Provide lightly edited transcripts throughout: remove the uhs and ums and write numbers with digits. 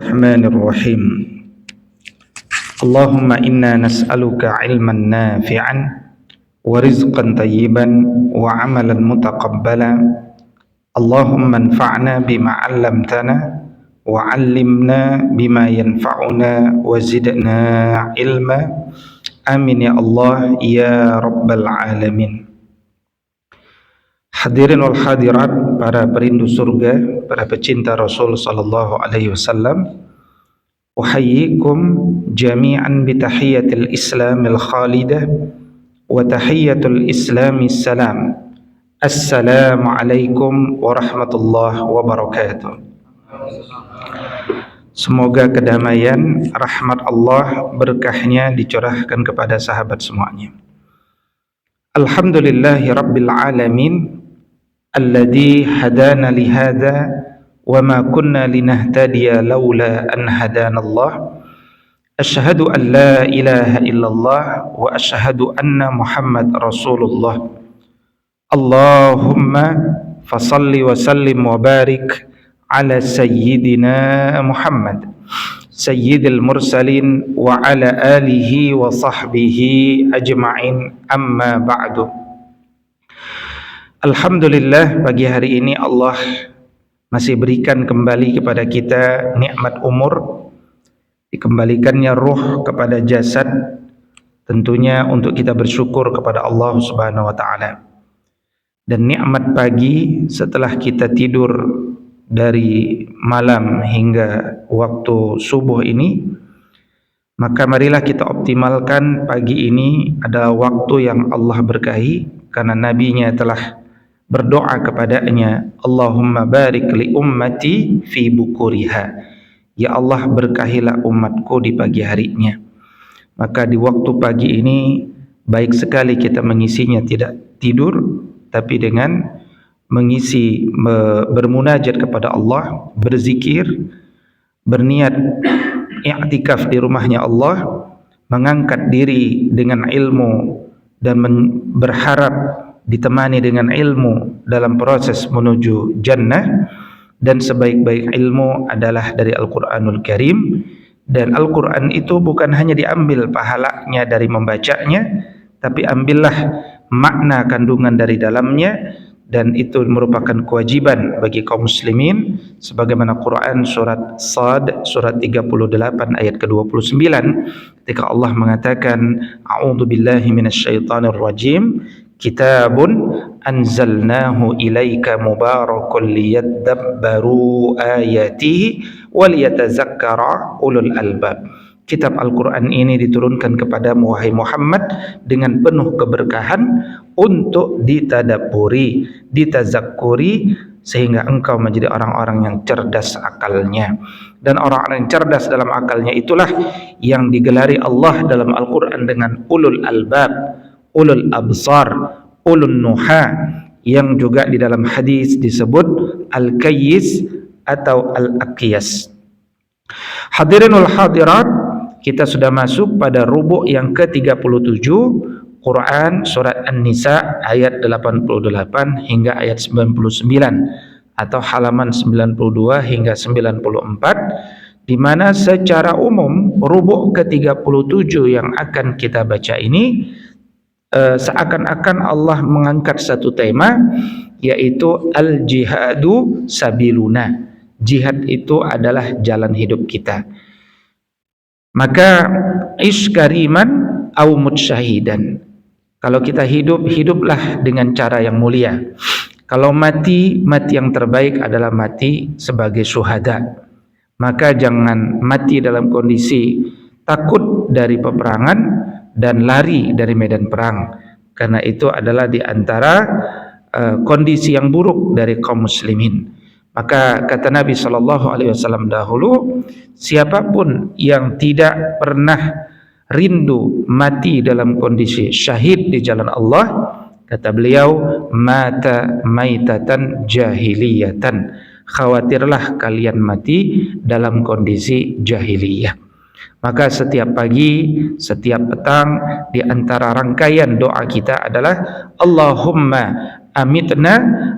الرحمن الرحيم اللهم إنا نسألك علما نافعا ورزقا طيبا وعملا متقبلا اللهم انفعنا بما علمتنا وعلمنا بما ينفعنا وزدنا علما آمين يا الله يا رب العالمين. Hadirin wal hadirat, para perindu surga, para pecinta Rasul sallallahu alaihi wasallam, uhayyikum jami'an bi tahiyyatil islamil khalidah wa tahiyyatul islamis salam. Assalamu alaikum warahmatullahi wabarakatuh. Semoga kedamaian, rahmat Allah, berkahnya dicurahkan kepada sahabat semuanya. Alhamdulillahi rabbil alamin alladzi hadana lihada wa ma kunna linahtadiya laula an hadanallah. Asyhadu an la ilaha illallah wa asyhadu anna Muhammad Rasulullah. Allahumma fasalli wa sallim wa barik ala sayyidina Muhammad sayyidil mursalin wa ala alihi wa sahbihi ajma'in, amma ba'du. Alhamdulillah, pagi hari ini Allah masih berikan kembali kepada kita nikmat umur, dikembalikannya ruh kepada jasad, tentunya untuk kita bersyukur kepada Allah Subhanahu wa taala. Dan nikmat pagi setelah kita tidur dari malam hingga waktu subuh ini, maka marilah kita optimalkan pagi ini adalah waktu yang Allah berkahi, karena nabinya telah berdoa kepadanya, Allahumma barik li ummati fi bukuriha. Ya Allah, berkahilah umatku di pagi harinya. Maka di waktu pagi ini baik sekali kita mengisinya tidak tidur, tapi dengan mengisi bermunajat kepada Allah, berzikir, berniat i'tikaf di rumahnya Allah, mengangkat diri dengan ilmu dan berharap ditemani dengan ilmu dalam proses menuju jannah. Dan sebaik-baik ilmu adalah dari Al-Quranul Karim, dan Al-Quran itu bukan hanya diambil pahalanya dari membacanya, tapi ambillah makna kandungan dari dalamnya, dan itu merupakan kewajiban bagi kaum muslimin, sebagaimana Quran surat Sad surat 38 ayat ke-29 ketika Allah mengatakan, a'udzu billahi minasyaitonir rajim, kitabun anzalnahu ilaika mubarakun liyadabbaru ayatihi waliyatazakkara ulul albab. Kitab Al-Quran ini diturunkan kepadamu wahai Muhammad dengan penuh keberkahan untuk ditadabburi, ditazakkuri, sehingga engkau menjadi orang-orang yang cerdas akalnya. Dan orang-orang yang cerdas dalam akalnya itulah yang digelari Allah dalam Al-Quran dengan ulul albab, ulul absar, ulul nuha, yang juga di dalam hadis disebut al-kayyis atau al-aqyas. Hadirinul hadirat, kita sudah masuk pada rubuk yang ke-37 Quran surat An-Nisa ayat 88 hingga ayat 99 atau halaman 92 hingga 94, di mana secara umum rubuk ke-37 yang akan kita baca ini seakan-akan Allah mengangkat satu tema, yaitu al-jihadu sabiluna. Jihad itu adalah jalan hidup kita. Maka ish kariman au mut syahidan. Kalau kita hidup, hiduplah dengan cara yang mulia. Kalau mati, mati yang terbaik adalah mati sebagai syuhada. Maka jangan mati dalam kondisi takut dari peperangan dan lari dari medan perang, karena itu adalah di antara kondisi yang buruk dari kaum muslimin. Maka kata Nabi SAW dahulu, siapapun yang tidak pernah rindu mati dalam kondisi syahid di jalan Allah, kata beliau, mata maitatan jahiliyatan, khawatirlah kalian mati dalam kondisi jahiliyah. Maka setiap pagi, setiap petang, di antara rangkaian doa kita adalah Allahumma amitna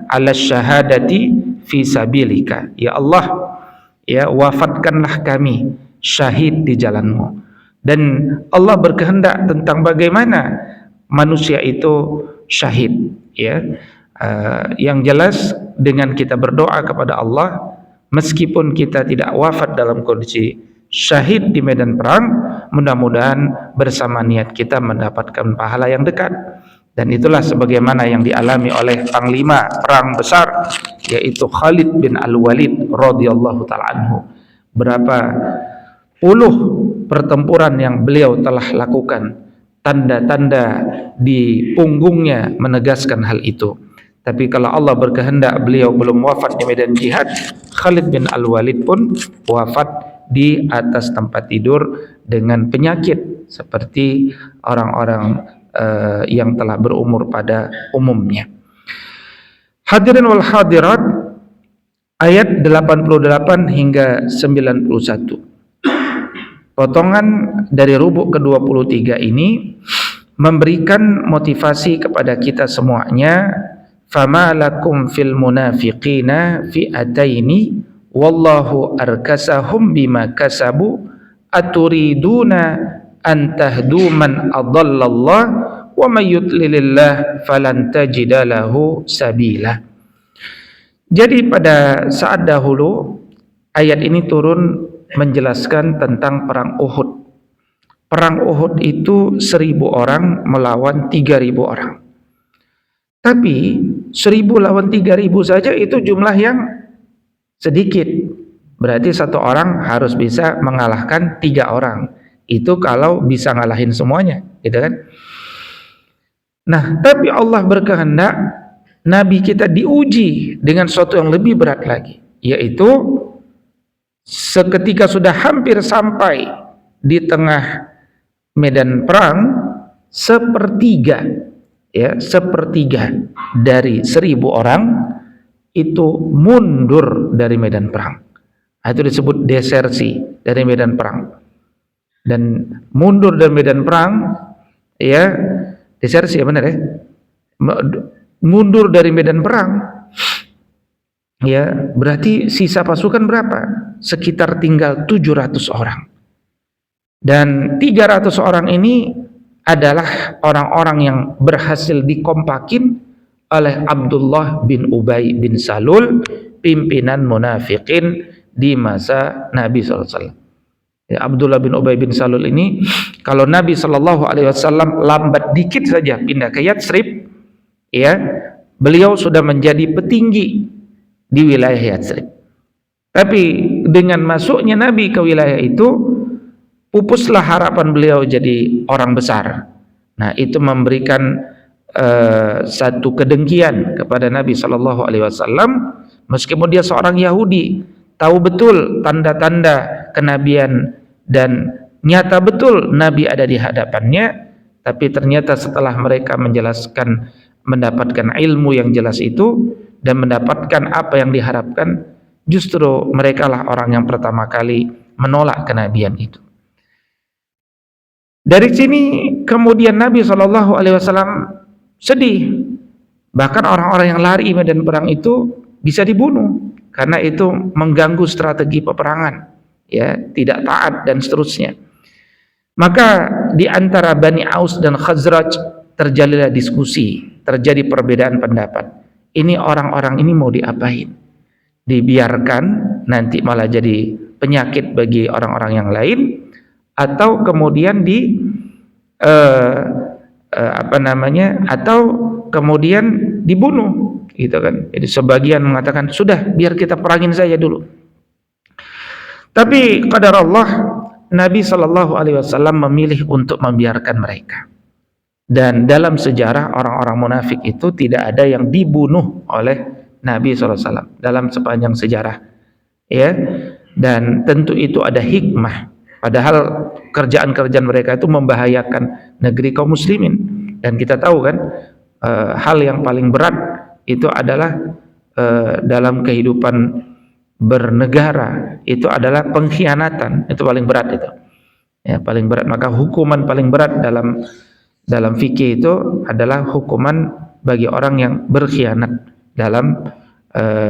ala syahadati fi sabilika. Ya Allah, ya, wafatkanlah kami syahid di jalanmu. Dan Allah berkehendak tentang bagaimana manusia itu syahid, ya. Yang jelas dengan kita berdoa kepada Allah, meskipun kita tidak wafat dalam kondisi syahid di medan perang, mudah-mudahan bersama niat kita mendapatkan pahala yang dekat. Dan itulah sebagaimana yang dialami oleh panglima perang besar, yaitu Khalid bin Al-Walid radhiyallahu taala anhu. Berapa puluh pertempuran yang beliau telah lakukan, tanda-tanda di punggungnya menegaskan hal itu. Tapi kalau Allah berkehendak beliau belum wafat di medan jihad, Khalid bin Al-Walid pun wafat di atas tempat tidur dengan penyakit seperti orang-orang yang telah berumur pada umumnya. Hadirin wal hadirat, ayat 88 hingga 91. Potongan dari rubuk ke-23 ini memberikan motivasi kepada kita semuanya. Fama lakum fil munafiqina fi'ataini wallahu arkasahum bima kasabu aturiduna an tahdu man adallallah wa may yudlilillah falan tajida lahu sabila. Jadi pada saat dahulu ayat ini turun menjelaskan tentang perang Uhud. Perang Uhud itu 1.000 orang melawan 3.000 orang. Tapi 1.000 lawan 3.000 saja itu jumlah yang sedikit. Berarti satu orang harus bisa mengalahkan 3 orang. Itu kalau bisa ngalahin semuanya, gitu kan? Nah, tapi Allah berkehendak Nabi kita diuji dengan sesuatu yang lebih berat lagi, yaitu seketika sudah hampir sampai di tengah medan perang, sepertiga dari 1.000 orang itu mundur dari medan perang. Itu disebut desersi dari medan perang. Dan mundur dari medan perang, ya, desersi ya, benar ya, mundur dari medan perang, ya, berarti sisa pasukan berapa? Sekitar tinggal 700 orang. Dan 300 orang ini adalah orang-orang yang berhasil dikompakin oleh Abdullah bin Ubay bin Salul, pimpinan munafikin di masa Nabi SAW. Ya, Abdullah bin Ubay bin Salul ini, kalau Nabi SAW lambat dikit saja pindah ke Yatsrib, ya, beliau sudah menjadi petinggi di wilayah Yatsrib. Tapi dengan masuknya Nabi ke wilayah itu, pupuslah harapan beliau jadi orang besar. Nah, itu memberikan satu kedengkian kepada Nabi SAW, meskipun dia seorang Yahudi, tahu betul tanda-tanda kenabian dan nyata betul Nabi ada di hadapannya. Tapi ternyata setelah mereka menjelaskan, mendapatkan ilmu yang jelas itu dan mendapatkan apa yang diharapkan, justru merekalah orang yang pertama kali menolak kenabian itu. Dari sini kemudian Nabi SAW sedih. Bahkan orang-orang yang lari medan perang itu bisa dibunuh karena itu mengganggu strategi peperangan, ya, tidak taat dan seterusnya. Maka di antara Bani Aus dan Khazraj terjadilah diskusi, terjadi perbedaan pendapat. Ini orang-orang ini mau diapain? Dibiarkan nanti malah jadi penyakit bagi orang-orang yang lain, atau kemudian atau kemudian dibunuh, gitu kan? Jadi sebagian mengatakan sudah biar kita perangin saja dulu. Tapi qadar Allah, Nabi SAW memilih untuk membiarkan mereka. Dan dalam sejarah orang-orang munafik itu tidak ada yang dibunuh oleh Nabi SAW dalam sepanjang sejarah, ya. Dan tentu itu ada hikmah. Padahal kerjaan-kerjaan mereka itu membahayakan negeri kaum muslimin. Dan kita tahu kan, hal yang paling berat itu adalah dalam kehidupan bernegara itu adalah pengkhianatan. Itu paling berat itu, ya, paling berat. Maka hukuman paling berat dalam fikih itu adalah hukuman bagi orang yang berkhianat dalam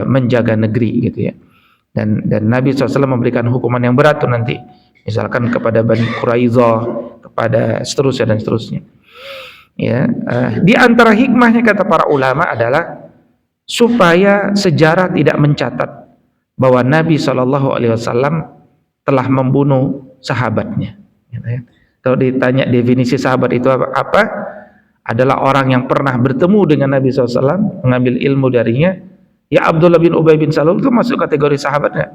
menjaga negeri, gitu ya. dan Nabi SAW memberikan hukuman yang berat tuh nanti, misalkan kepada Bani Quraidah, kepada seterusnya dan seterusnya. Ya, di antara hikmahnya kata para ulama adalah supaya sejarah tidak mencatat bahwa Nabi SAW telah membunuh sahabatnya. Kalau ditanya definisi sahabat itu apa? Adalah orang yang pernah bertemu dengan Nabi SAW, mengambil ilmu darinya. Ya, Abdullah bin Ubay bin Salul itu masuk kategori sahabat nggak?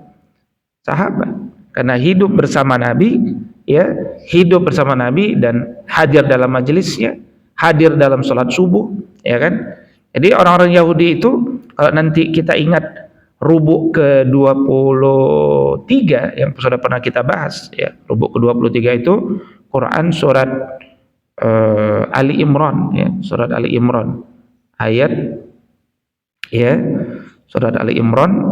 Sahabat, karena hidup bersama Nabi, ya, hidup bersama Nabi dan hadir dalam majelisnya, hadir dalam sholat subuh, ya kan? Jadi orang-orang Yahudi itu, kalau nanti kita ingat rubuk ke-23 yang sudah pernah kita bahas, ya, rubuk ke-23 itu Quran surat Ali Imran, ya, surat Ali Imran ayat, ya, surat Ali Imran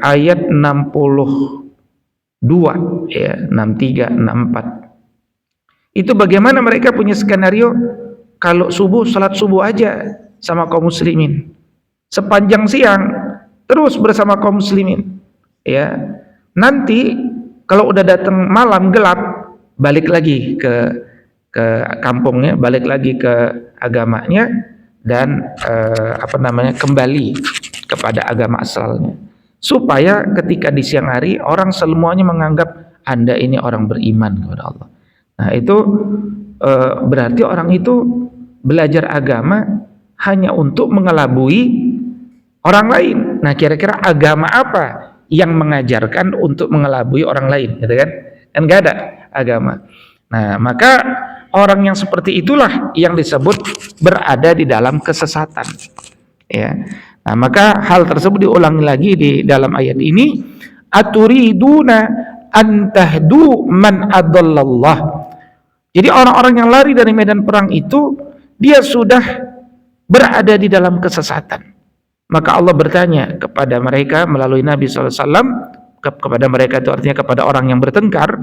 ayat 62, ya, 63, 64. Itu bagaimana mereka punya skenario kalau subuh, salat subuh aja sama kaum muslimin, sepanjang siang terus bersama kaum muslimin, ya. Nanti kalau udah datang malam gelap, balik lagi ke kampungnya, balik lagi ke agamanya, dan kembali kepada agama asalnya, supaya ketika di siang hari orang semuanya menganggap Anda ini orang beriman kepada Allah. Nah, itu berarti orang itu belajar agama hanya untuk mengelabui orang lain. Nah, kira-kira agama apa yang mengajarkan untuk mengelabui orang lain, gitu kan? Kan nggak ada agama. Nah, maka orang yang seperti itulah yang disebut berada di dalam kesesatan, ya. Nah, maka hal tersebut diulangi lagi di dalam ayat ini, aturiduna an tahdu man adallallah. Jadi orang-orang yang lari dari medan perang itu, dia sudah berada di dalam kesesatan. Maka Allah bertanya kepada mereka melalui Nabi SAW, kepada mereka itu artinya kepada orang yang bertengkar,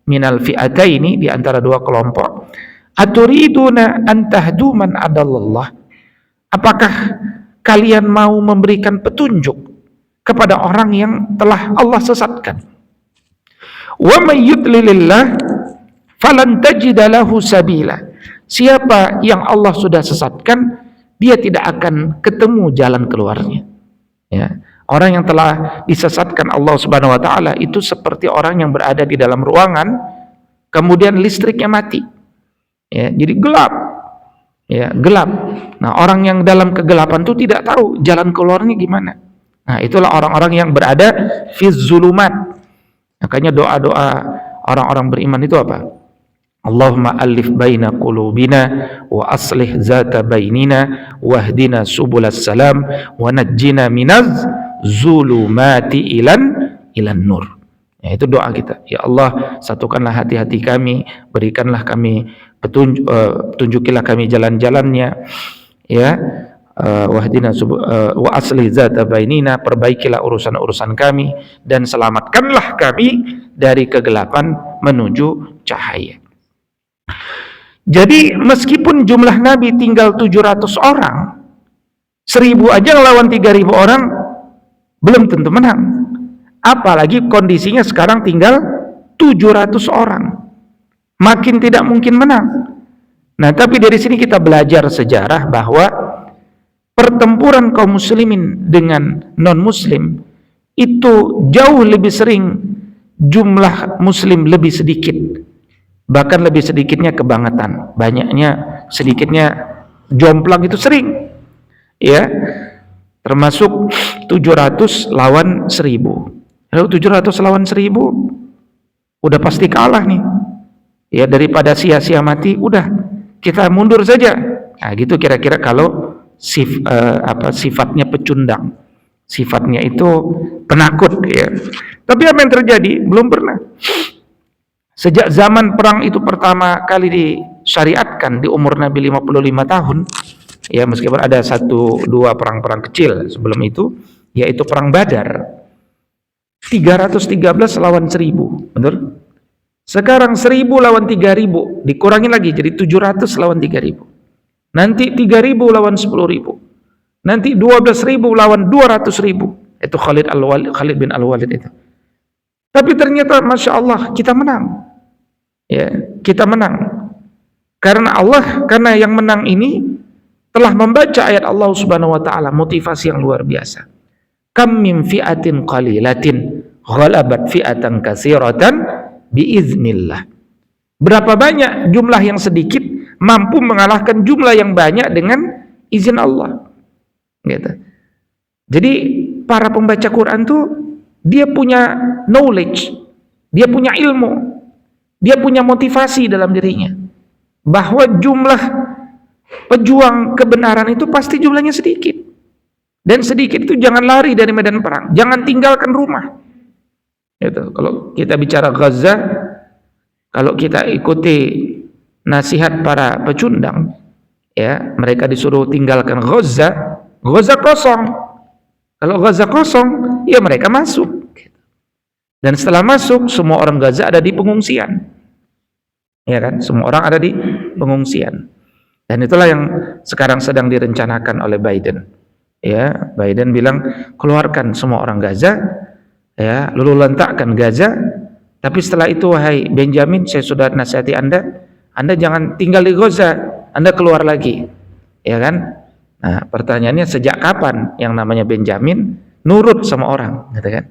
minal fi'ataini, di antara dua kelompok, aturiduna an tahdu man adallallah. Apakah kalian mau memberikan petunjuk kepada orang yang telah Allah sesatkan? Wa may yudlilillah falan tajida lahu sabila. Siapa yang Allah sudah sesatkan, dia tidak akan ketemu jalan keluarnya, ya. Orang yang telah disesatkan Allah Subhanahu wa taala itu seperti orang yang berada di dalam ruangan, kemudian listriknya mati, ya, jadi gelap, ya, gelap. Nah, orang yang dalam kegelapan itu tidak tahu jalan keluarnya gimana. Nah, itulah orang-orang yang berada fi zulumat. Makanya doa-doa orang-orang beriman itu apa? Allahumma alif baina qulubina wa aslih zata bainina wahdina subulas salam wa najjina minaz zulumati ilan nur. Ya, itu doa kita. Ya Allah, satukanlah hati-hati kami, berikanlah kami petunjuk, tunjukilah kami jalan-jalannya, ya. Wahdina wa aslih zata bainina, perbaikilah urusan-urusan kami dan selamatkanlah kami dari kegelapan menuju cahaya. Jadi meskipun jumlah Nabi tinggal 700 orang, 1000 aja ngelawan 3000 orang belum tentu menang. Apalagi kondisinya sekarang tinggal 700 orang, makin tidak mungkin menang. Nah, tapi dari sini kita belajar sejarah bahwa pertempuran kaum muslimin dengan non muslim itu jauh lebih sering jumlah muslim lebih sedikit, bahkan lebih sedikitnya kebangetan, banyaknya sedikitnya jomplang itu sering, ya. Termasuk 700 lawan 1000. Lalu 700 lawan 1000 udah pasti kalah nih, ya. Daripada sia-sia mati, udah kita mundur saja. Nah, gitu kira-kira kalau sifatnya pecundang, sifatnya itu penakut, ya. Tapi apa yang terjadi? Belum pernah. Sejak zaman perang itu pertama kali disyariatkan di umur Nabi 55 tahun, ya, meskipun ada 1-2 perang-perang kecil sebelum itu, yaitu perang Badar, 313 lawan 1000, betul? Sekarang 1000 lawan 3000, dikurangi lagi jadi 700 lawan 3000. Nanti 3000 lawan 10.000. Nanti 12.000 lawan 200.000. itu Khalid bin Al-Walid itu. Tapi ternyata Masya Allah kita menang. Ya, kita menang. Karena yang menang ini telah membaca ayat Allah Subhanahu wa taala, motivasi yang luar biasa. Kam min fi'atin qalilatin ghalabat fi'atan katsiratan biiznillah. Berapa banyak jumlah yang sedikit mampu mengalahkan jumlah yang banyak dengan izin Allah. Gitu. Jadi para pembaca Quran tuh dia punya knowledge, dia punya ilmu, dia punya motivasi dalam dirinya bahwa jumlah pejuang kebenaran itu pasti jumlahnya sedikit. Dan sedikit itu jangan lari dari medan perang, jangan tinggalkan rumah. Gitu. Kalau kita bicara Gaza, kalau kita ikuti nasihat para pecundang, ya mereka disuruh tinggalkan Gaza kosong. Kalau Gaza kosong, ya mereka masuk. Dan setelah masuk, semua orang Gaza ada di pengungsian. Ya kan? Semua orang ada di pengungsian. Dan itulah yang sekarang sedang direncanakan oleh Biden. Ya, Biden bilang keluarkan semua orang Gaza, ya, lulu lentakkan Gaza. Tapi setelah itu, wahai Benjamin, saya sudah nasihati Anda jangan tinggal di Gaza, Anda keluar lagi, ya kan? Nah, pertanyaannya sejak kapan yang namanya Benjamin nurut sama orang, gitu kan?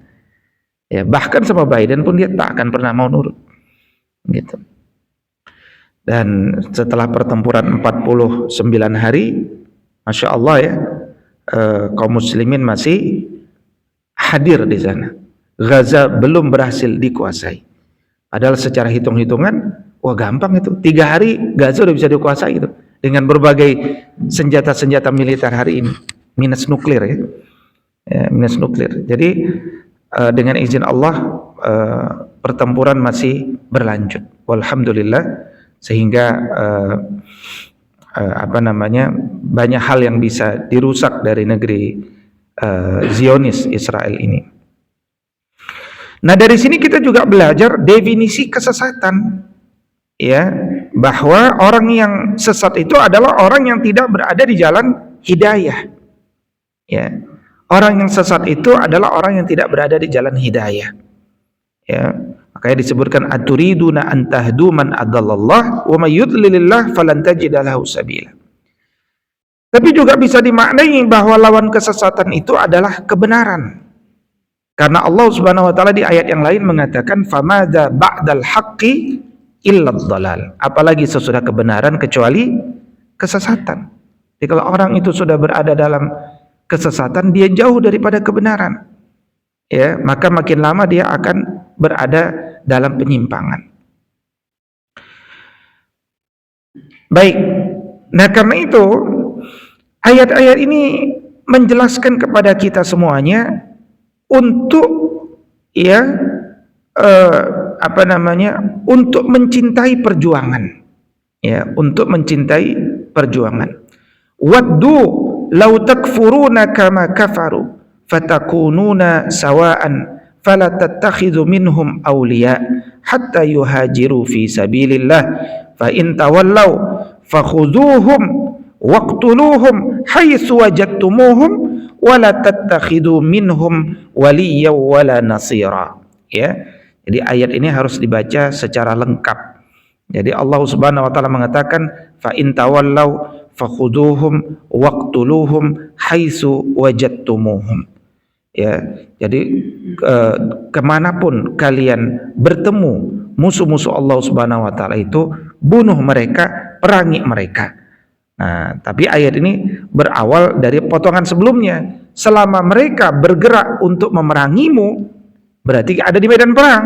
Ya, bahkan sama Biden pun dia tak akan pernah mau nurut, gitu. Dan setelah pertempuran 49 hari, Masya Allah ya, kaum muslimin masih hadir di sana. Gaza belum berhasil dikuasai. Padahal secara hitung-hitungan, wah gampang itu. 3 hari Gaza udah bisa dikuasai itu. Dengan berbagai senjata-senjata militer hari ini. Minus nuklir ya. Minus nuklir. Jadi dengan izin Allah pertempuran masih berlanjut. Walhamdulillah. Sehingga banyak hal yang bisa dirusak dari negeri Zionis Israel ini. Nah, dari sini kita juga belajar definisi kesesatan, ya, bahwa orang yang sesat itu adalah orang yang tidak berada di jalan hidayah. Ya, orang yang sesat itu adalah orang yang tidak berada di jalan hidayah. Ya, makanya disebutkan aturiduna an tahdu man adallallah wa may yudlilillah falan tajida lahu sabila. Tapi juga bisa dimaknai bahwa lawan kesesatan itu adalah kebenaran. Karena Allah Subhanahu wa taala di ayat yang lain mengatakan famadza ba'dal haqqi illa dhalal. Apalagi sesudah kebenaran kecuali kesesatan. Jadi kalau orang itu sudah berada dalam kesesatan, dia jauh daripada kebenaran. Ya, maka makin lama dia akan berada dalam penyimpangan. Baik. Nah, karena itu ayat-ayat ini menjelaskan kepada kita semuanya untuk untuk mencintai perjuangan. Ya, untuk mencintai perjuangan. Waddu law takfuruna kama kafaru fatakununa sawaan fala tattakhidhu minhum awliya hatta yuhajiru fi sabilillah fa in tawallaw fakhudhuhum waqtuluhum haitsu wajadtumuhum wala tattakhidhu minhum waliyyan wala nasira. Ya. Jadi ayat ini harus dibaca secara lengkap. Jadi Allah Subhanahu wa taala mengatakan fa in tawallaw fakhuduhum waqtuluhum haitsu wajadtumuhum. Ya, jadi kemanapun kalian bertemu musuh-musuh Allah Subhanahu wa taala itu, bunuh mereka, perangi mereka. Nah, tapi ayat ini berawal dari potongan sebelumnya. Selama mereka bergerak untuk memerangimu, berarti ada di medan perang.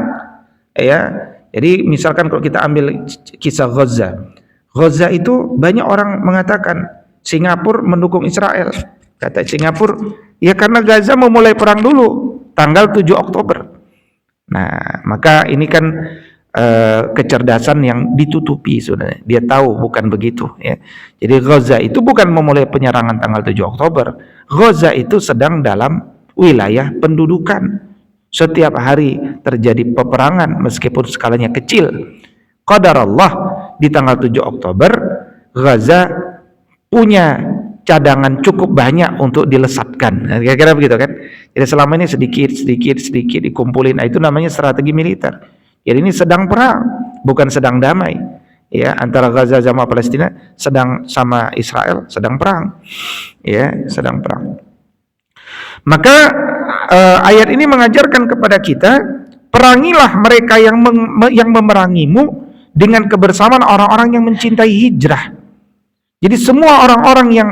Ya, jadi misalkan kalau kita ambil kisah Gaza itu banyak orang mengatakan Singapura mendukung Israel. Kata Singapura, ya karena Gaza memulai perang dulu tanggal 7 Oktober. Nah, maka ini kan kecerdasan yang ditutupi sebenarnya. Dia tahu bukan begitu ya. Jadi Gaza itu bukan memulai penyerangan tanggal 7 Oktober. Gaza itu sedang dalam wilayah pendudukan. Setiap hari terjadi peperangan meskipun skalanya kecil. Qadar Allah di tanggal 7 Oktober Gaza punya cadangan cukup banyak untuk dilesatkan. Nah, kira-kira begitu kan. Jadi selama ini sedikit dikumpulin. Nah, itu namanya strategi militer. Jadi ini sedang perang, bukan sedang damai. Ya, antara Gaza sama Palestina sedang sama Israel sedang perang. Ya, sedang perang. Maka ayat ini mengajarkan kepada kita, perangilah mereka yang memerangimu dengan kebersamaan orang-orang yang mencintai hijrah. Jadi semua orang-orang yang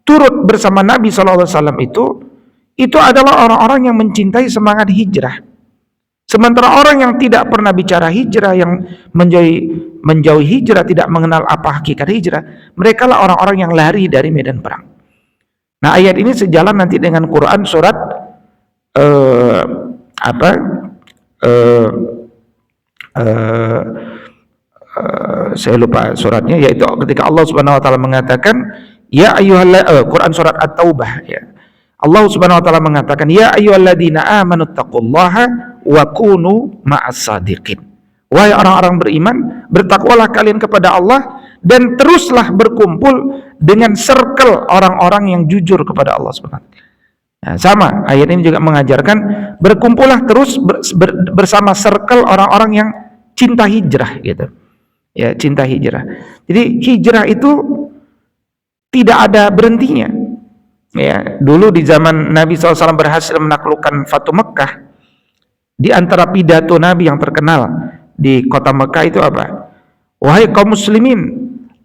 turut bersama Nabi SAW itu adalah orang-orang yang mencintai semangat hijrah. Sementara orang yang tidak pernah bicara hijrah, yang menjauhi hijrah, tidak mengenal apa hakikat hijrah, mereka lah orang-orang yang lari dari medan perang. Nah, ayat ini sejalan nanti dengan Quran surat saya lupa suratnya, yaitu ketika Allah Subhanahu wa taala mengatakan ya Quran surat At-Taubah, ya. Allah Subhanahu wa taala mengatakan ya ayyuhalladzina amanu taqullaha wa kunu ma'as sadiqin. Wahai orang-orang beriman, bertakwalah kalian kepada Allah dan teruslah berkumpul dengan circle orang-orang yang jujur kepada Allah Subhanahu wa taala. Nah, sama ayat ini juga mengajarkan berkumpullah terus bersama circle orang-orang yang cinta hijrah gitu. Ya, cinta hijrah. Jadi hijrah itu tidak ada berhentinya. Ya, dulu di zaman Nabi SAW berhasil menaklukkan Fatu Mekah, di antara pidato Nabi yang terkenal di kota Mekah itu apa? Wahai kaum muslimin,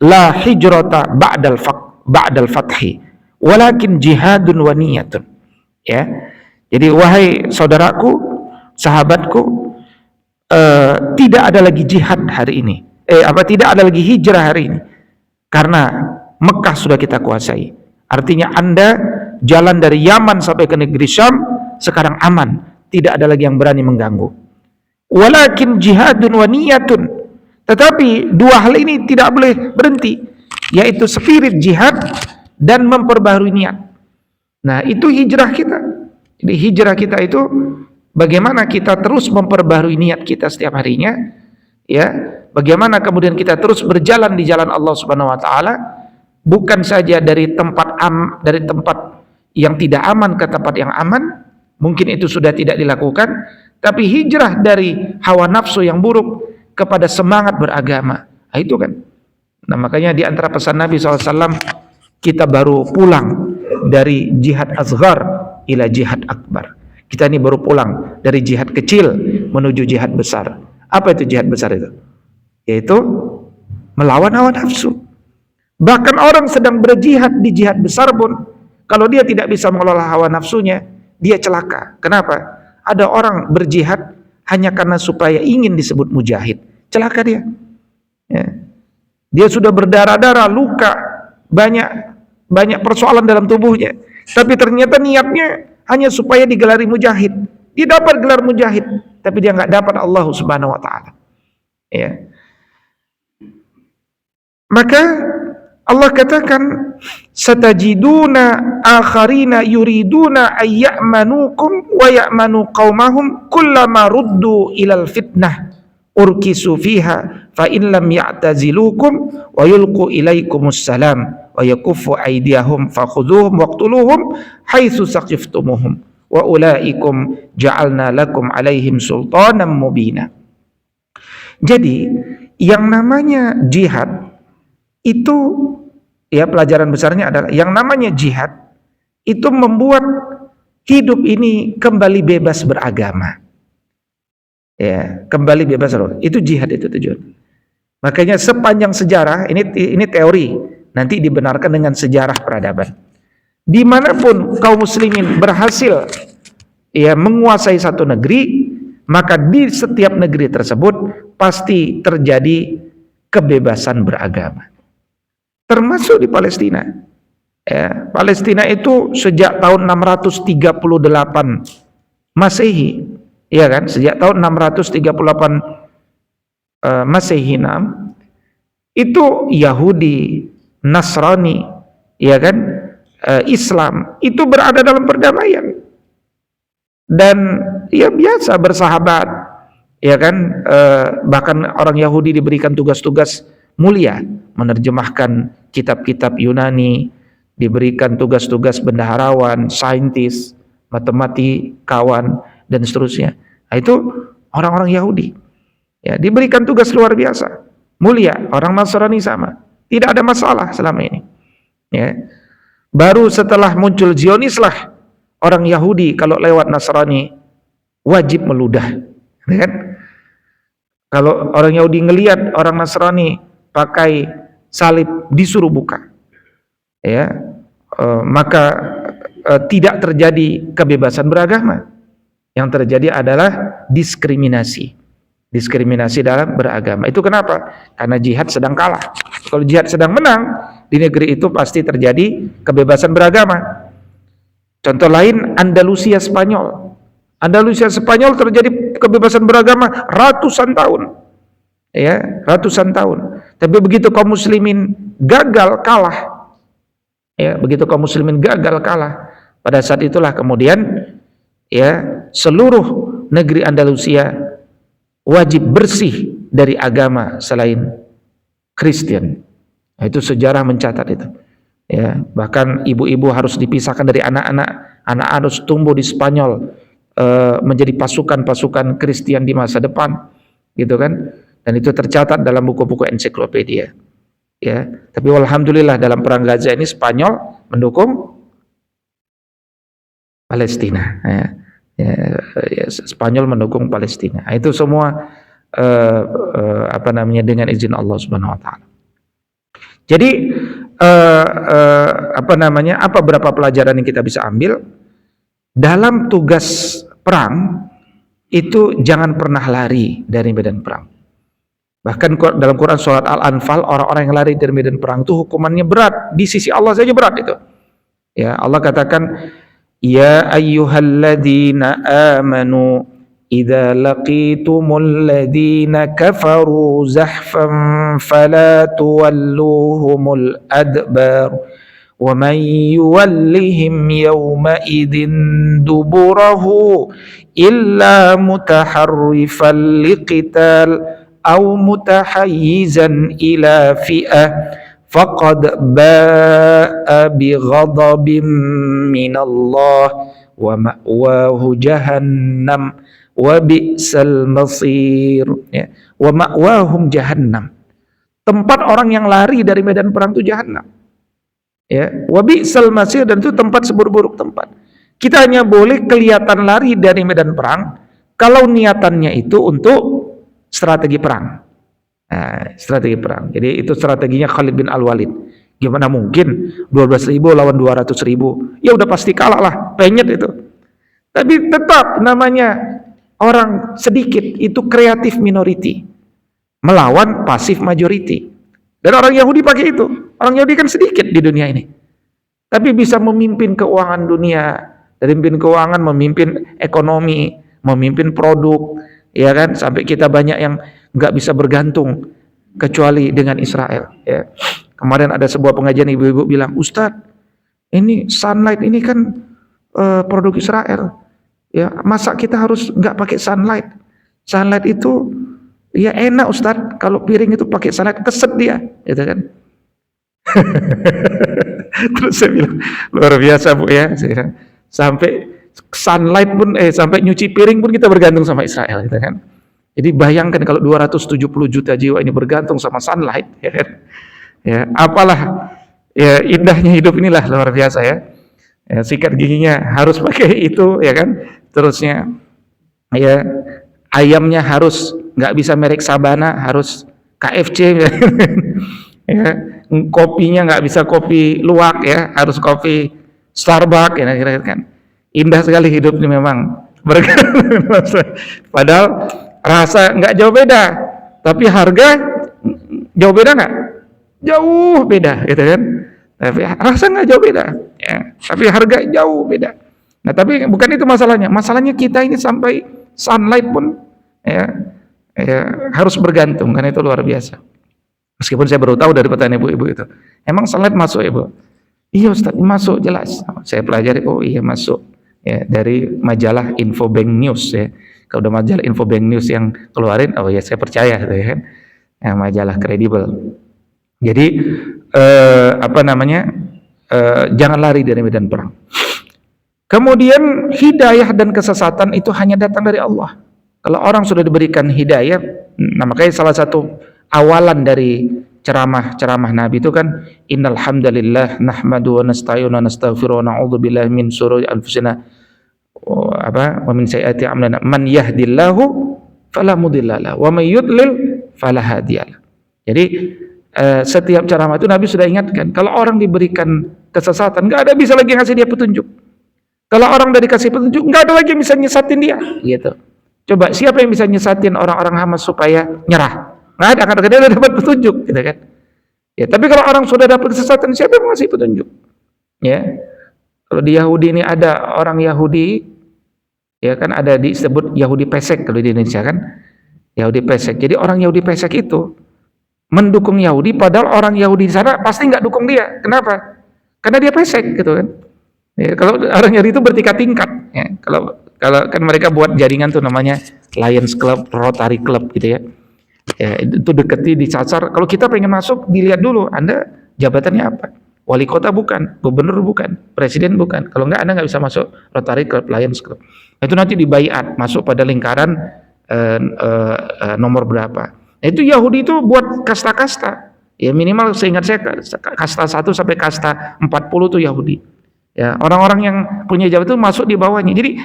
la hijrata ba'dal fathi, walakin jihadun wa niyatun. Ya. Jadi wahai saudaraku, sahabatku, tidak ada lagi jihad hari ini. Tidak ada lagi hijrah hari ini, karena Mekah sudah kita kuasai. Artinya Anda jalan dari Yaman sampai ke negeri Syam sekarang aman, tidak ada lagi yang berani mengganggu. Walakin jihadun wa niyatun. Tetapi dua hal ini tidak boleh berhenti, yaitu spirit jihad dan memperbaharui niat. Nah, itu hijrah kita. Jadi hijrah kita itu bagaimana kita terus memperbaharui niat kita setiap harinya, ya. Bagaimana kemudian kita terus berjalan di jalan Allah Subhanahu wa taala, bukan saja dari tempat yang tidak aman ke tempat yang aman, mungkin itu sudah tidak dilakukan, tapi hijrah dari hawa nafsu yang buruk kepada semangat beragama. Nah, itu kan. Nah, makanya di antara pesan Nabi SAW, kita baru pulang dari jihad asghar ila jihad akbar. Kita ini baru pulang dari jihad kecil menuju jihad besar. Apa itu jihad besar itu? Yaitu melawan hawa nafsu. Bahkan orang sedang berjihad di jihad besar pun, kalau dia tidak bisa mengelola hawa nafsunya, dia celaka. Kenapa? Ada orang berjihad hanya karena supaya ingin disebut mujahid, celaka dia. Ya. Dia sudah berdarah-darah, luka, banyak persoalan dalam tubuhnya, tapi ternyata niatnya hanya supaya digelari mujahid. Dia dapat gelar mujahid, tapi dia nggak dapat Allah Subhanahu wa taala. Ya. Maka Allah katakan, satajiduna akharina yuriduna ayyamanukum wa ya'manu qaumahum kullama ruddu ilal fitnah urkisu fiha fa in lam ya'tazilukum wa yulqu ilaikumus salam wa yakuffu aydiyahum fakhudhuhum waqtuluhum haitsu saqiftumuhum wa ulaikum ja'alna lakum alaihim sultanan mubina. Jadi yang namanya jihad itu, ya, pelajaran besarnya adalah yang namanya jihad itu membuat hidup ini kembali bebas beragama. Ya, kembali bebas. Itu jihad, itu tujuan. Makanya sepanjang sejarah ini teori, nanti dibenarkan dengan sejarah peradaban. Dimanapun kaum muslimin berhasil ya menguasai satu negeri, maka di setiap negeri tersebut pasti terjadi kebebasan beragama. Termasuk di Palestina. Ya, Palestina itu sejak tahun 638 Masehi, ya kan? Sejak tahun 638 Masehi itu Yahudi, Nasrani, ya kan? Islam itu berada dalam perdamaian. Dan ya biasa bersahabat, ya kan? Bahkan orang Yahudi diberikan tugas-tugas mulia, menerjemahkan kitab-kitab Yunani, diberikan tugas-tugas bendaharawan, saintis, matematikawan, dan seterusnya. Nah, itu orang-orang Yahudi. Ya, diberikan tugas luar biasa, mulia. Orang Nasrani sama, tidak ada masalah selama ini. Ya. Baru setelah muncul Zionis lah orang Yahudi kalau lewat Nasrani wajib meludah, ya kan? Kalau orang Yahudi ngelihat orang Nasrani pakai salib disuruh buka, ya, maka tidak terjadi kebebasan beragama. Yang terjadi adalah diskriminasi dalam beragama. Itu kenapa? Karena jihad sedang kalah. Kalau jihad sedang menang, di negeri itu pasti terjadi kebebasan beragama. Contoh lain, Andalusia Spanyol terjadi kebebasan beragama ratusan tahun, ya, ratusan tahun. Tapi begitu kaum muslimin gagal kalah, pada saat itulah kemudian, ya, seluruh negeri Andalusia wajib bersih dari agama selain Kristen. Nah, itu sejarah mencatat itu. Ya, bahkan ibu-ibu harus dipisahkan dari anak-anak harus tumbuh di Spanyol, menjadi pasukan-pasukan Kristen di masa depan, gitu kan? Dan itu tercatat dalam buku-buku ensiklopedia. Ya, tapi alhamdulillah dalam perang Gaza ini Spanyol mendukung Palestina. Ya, Spanyol mendukung Palestina. Itu semua dengan izin Allah Subhanahu Wa Taala. Jadi berapa pelajaran yang kita bisa ambil dalam tugas perang itu? Jangan pernah lari dari medan perang. Bahkan dalam Quran surat Al-Anfal, orang-orang yang lari dari medan perang itu hukumannya berat, di sisi Allah saja berat itu. Ya, Allah katakan, ya ayyuhalladzina amanu idza laqitumul ladzina kafaru zahfan fala tuwalluhumul adbar wa man yuwallihim yawma idzin duburahu illa mutaharrifan liqital aw mutahayyizan ila fi'ah faqad ba'a bighadabin minallah wa ma'wahu jahannam wa bi'sal masir. Ya, wa ma'wahum jahannam. Tempat orang yang lari dari medan perang itu jahannam. Ya, wa bi'sal masir, dan itu tempat seburuk-buruk tempat. Kita hanya boleh kelihatan lari dari medan perang kalau niatannya itu untuk strategi perang. Nah, strategi perang. Jadi itu strateginya Khalid bin Al-Walid. Gimana mungkin 12.000 lawan 200.000? Ya udah pasti kalah lah, penyet itu. Tapi tetap namanya orang sedikit itu kreatif minority melawan pasif majority. Dan orang Yahudi pakai itu. Orang Yahudi kan sedikit di dunia ini, tapi bisa memimpin keuangan dunia, dari memimpin keuangan, memimpin ekonomi, memimpin produk, ya kan, sampai kita banyak yang nggak bisa bergantung kecuali dengan Israel. Ya. Kemarin ada sebuah pengajian, ibu-ibu bilang, Ustadz, ini sunlight ini kan produk Israel. Ya, masa kita harus nggak pakai sunlight? Sunlight itu ya enak Ustadz, kalau piring itu pakai sunlight keset dia, gitu kan? Terus saya bilang, luar biasa Bu ya. Sampai sunlight pun, sampai nyuci piring pun kita bergantung sama Israel, gitu kan? Jadi bayangkan kalau 270 juta jiwa ini bergantung sama sunlight, ya kan? Ya, apalah ya indahnya hidup inilah, luar biasa ya. Ya, sikat giginya harus pakai itu, ya kan? Terusnya ya ayamnya harus nggak bisa merek Sabana, harus KFC, ya. Kopinya nggak bisa kopi luwak, ya, harus kopi Starbucks, ya, kira-kira kan. Indah sekali hidup ini memang. Padahal rasa nggak jauh beda, tapi harga jauh beda nggak? Jauh beda, gitu kan? Tapi rasa nggak jauh beda, ya. Tapi harga jauh beda. Nah, tapi bukan itu masalahnya. Masalahnya kita ini sampai sunlight pun, ya harus bergantung, karena itu luar biasa. Meskipun saya baru tahu dari pertanyaan ibu-ibu itu, emang sunlight masuk, Ibu? Iya Ustaz, masuk jelas. Saya pelajari, oh iya masuk. Ya, dari majalah Infobank News, ya. Kalau udah majalah Infobank News yang keluarin, oh ya saya percaya, gitu, ya kan? Ya, majalah kredibel. Jadi jangan lari dari medan perang. Kemudian hidayah dan kesesatan itu hanya datang dari Allah. Kalau orang sudah diberikan hidayah, nah makanya salah satu awalan dari ceramah Nabi itu kan innal hamdalillah nahmadu wa nasta'inu wa nastaghfiru wa na'udzu billahi min syururi anfusina wa min sayyiati a'malina man yahdillahu fala mudhillalah wa may yudlil fala hadiyalah. Jadi setiap ceramah itu Nabi sudah ingatkan kalau orang diberikan kesesatan enggak ada bisa lagi ngasih dia petunjuk. Kalau orang udah dikasih petunjuk enggak ada lagi yang bisa nyesatin dia gitu. Coba siapa yang bisa nyesatin orang-orang Hamas supaya nyerah? Nggak ada, karena dia udah dapat petunjuk gitu kan. Ya, tapi kalau orang sudah dapat kesesatan, siapa yang ngasih petunjuk? Ya. Kalau di Yahudi ini ada orang Yahudi, ya kan ada disebut Yahudi pesek kalau di Indonesia kan. Yahudi pesek. Jadi orang Yahudi pesek itu mendukung Yahudi, padahal orang Yahudi di sana pasti nggak dukung dia. Kenapa? Karena dia pesek gitu kan. Ya, kalau orang Yahudi itu bertingkat-tingkat. Ya, kalau kan mereka buat jaringan tuh namanya Lions Club, Rotary Club gitu ya. Ya, itu deketi disasar. Kalau kita pengen masuk, dilihat dulu Anda jabatannya apa. Wali kota bukan, gubernur bukan, presiden bukan. Kalau enggak Anda nggak bisa masuk Rotary Club, Lions Club. Itu nanti dibaiat masuk pada lingkaran nomor berapa. Nah, itu Yahudi itu buat kasta-kasta. Ya minimal seingat saya kasta 1 sampai kasta 40 tuh Yahudi. Ya, orang-orang yang punya jabatan itu masuk di bawahnya. Jadi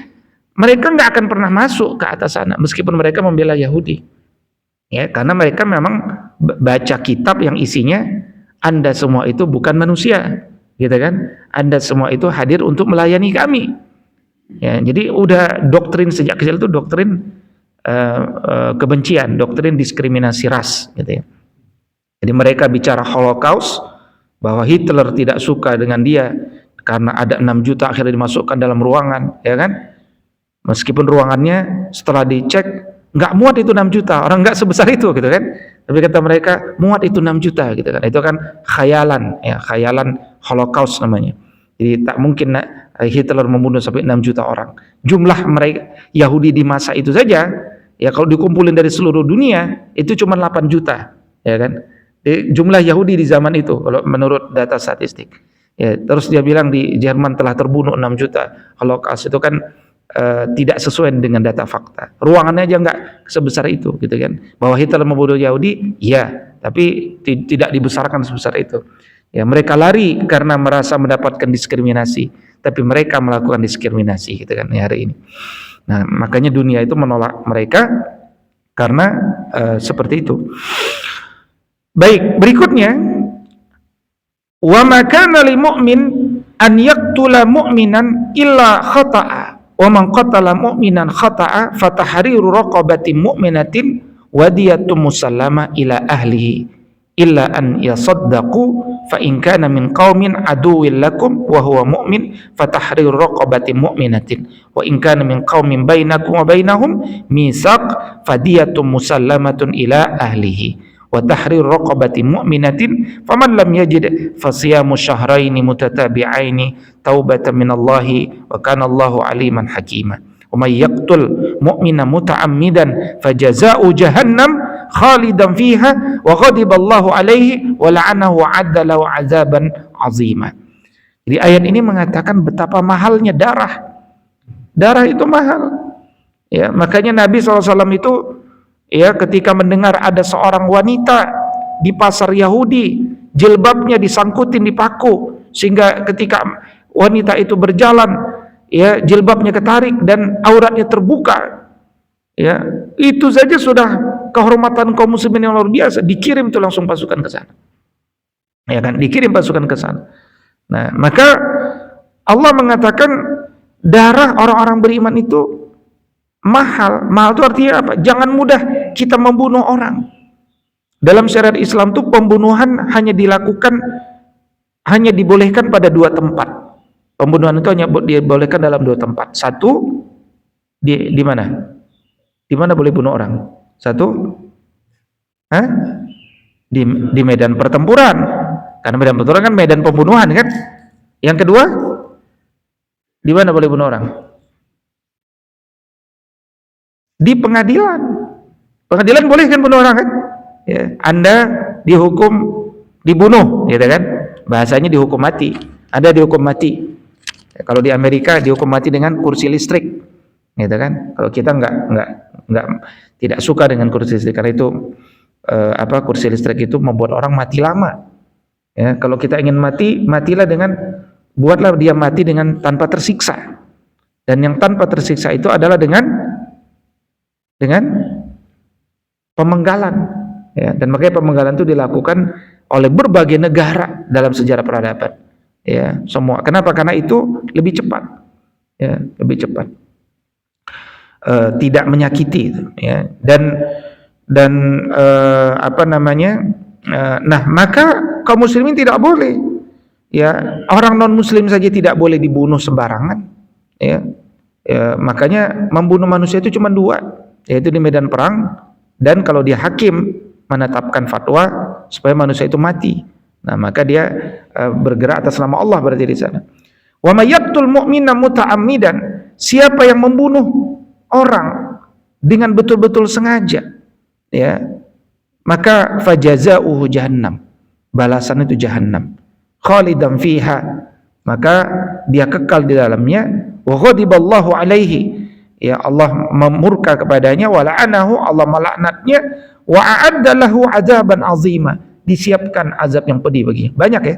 mereka nggak akan pernah masuk ke atas sana meskipun mereka membela Yahudi. Ya, karena mereka memang baca kitab yang isinya Anda semua itu bukan manusia, gitu kan? Anda semua itu hadir untuk melayani kami. Ya, jadi udah doktrin sejak kecil itu doktrin kebencian, doktrin diskriminasi ras, gitu ya. Jadi mereka bicara Holocaust bahwa Hitler tidak suka dengan dia karena ada 6 juta akhirnya dimasukkan dalam ruangan, ya kan? Meskipun ruangannya setelah dicek nggak muat itu 6 juta, orang nggak sebesar itu gitu kan. Tapi kata mereka muat itu 6 juta gitu kan. Itu kan khayalan, ya khayalan Holocaust namanya. Jadi tak mungkin Hitler membunuh sampai 6 juta orang. Jumlah mereka Yahudi di masa itu saja, ya kalau dikumpulin dari seluruh dunia itu cuma 8 juta, ya kan. Jadi, jumlah Yahudi di zaman itu kalau menurut data statistik. Ya, terus dia bilang di Jerman telah terbunuh 6 juta. Holocaust itu kan tidak sesuai dengan data fakta. Ruangannya aja nggak sebesar itu, gitu kan. Bahwa Hitler membunuh Yahudi, ya, tapi tidak dibesarkan sebesar itu. Ya, mereka lari karena merasa mendapatkan diskriminasi, tapi mereka melakukan diskriminasi, gitu kan, hari ini. Nah, makanya dunia itu menolak mereka karena seperti itu. Baik, berikutnya, wa ma kana lil mu'min an yaqtula mu'minan illa khata'a. Wa man qatala mu'minan khata'a fatahriru raqabatin mu'minatin wa diyatun musallama ila ahlihi illa an yasaddaqu fa in kana min qaumin aduwwin lakum wa huwa mu'min fatahriru raqabatin mu'minatin wa in kana min qaumin bainakum wa bainahum mitsaq fadiyatun musallamatun ila ahlihi wa tahrir raqabatin mu'minatin faman lam yajid fasiyamu syahraini mutatabi'aini taubatan minallahi wa kana Allahu aliman hakima wa may yaqtul mu'mina muta'ammidan fajaza'u jahannam khalidan fiha wa ghadiballahu alaihi wa la'anahu wa 'adda lahu 'adzaban 'azima. Jadi ayat ini mengatakan betapa mahalnya darah. Darah itu mahal. Ya, makanya Nabi SAW itu ya ketika mendengar ada seorang wanita di pasar Yahudi jilbabnya disangkutin di paku sehingga ketika wanita itu berjalan ya jilbabnya ketarik dan auratnya terbuka, ya itu saja sudah kehormatan kaum muslimin yang luar biasa. Dikirim tuh langsung pasukan ke sana, ya kan, dikirim pasukan ke sana. Nah, maka Allah mengatakan darah orang-orang beriman itu mahal. Mahal itu artinya apa? Jangan mudah kita membunuh orang. Dalam syariat Islam itu pembunuhan hanya dibolehkan pada 2 tempat. Pembunuhan itu hanya dibolehkan dalam 2 tempat. Satu di mana? Di mana boleh bunuh orang? Satu, di medan pertempuran. Karena medan pertempuran kan medan pembunuhan kan. Yang kedua, di mana boleh bunuh orang? Di pengadilan. Pengadilan boleh kan bunuh orang kan? Ya, Anda dihukum dibunuh, gitu kan? Bahasanya dihukum mati. ada dihukum mati. Kalau di Amerika dihukum mati dengan kursi listrik, gitu kan? Kalau kita enggak tidak suka dengan kursi listrik karena itu kursi listrik itu membuat orang mati lama. Ya, kalau kita ingin mati, matilah buatlah dia mati dengan tanpa tersiksa. Dan yang tanpa tersiksa itu adalah dengan pemenggalan. Ya, dan makanya pemenggalan itu dilakukan oleh berbagai negara dalam sejarah peradaban. Ya, semua. Kenapa? Karena itu lebih cepat. Ya, lebih cepat. Tidak menyakiti, ya. Dan nah, maka kaum muslimin tidak boleh, ya, orang non muslim saja tidak boleh dibunuh sembarangan, ya. Makanya membunuh manusia itu cuma dua, yaitu di medan perang dan kalau dia hakim menetapkan fatwa supaya manusia itu mati. Nah, maka dia bergerak atas nama Allah berarti di sana. Wa may yaqtul mu'mina muta'ammidan, siapa yang membunuh orang dengan betul-betul sengaja, ya, maka fajazauhu jahannam, balasan itu jahannam, khalidan fiha, maka dia kekal di dalamnya, wa ghadiballahu alaihi, ya, Allah memurka kepadanya, wa la'anahu, Allah melaknatnya, wa a'adda lahu adzaban azima, disiapkan azab yang pedih baginya. Banyak ya.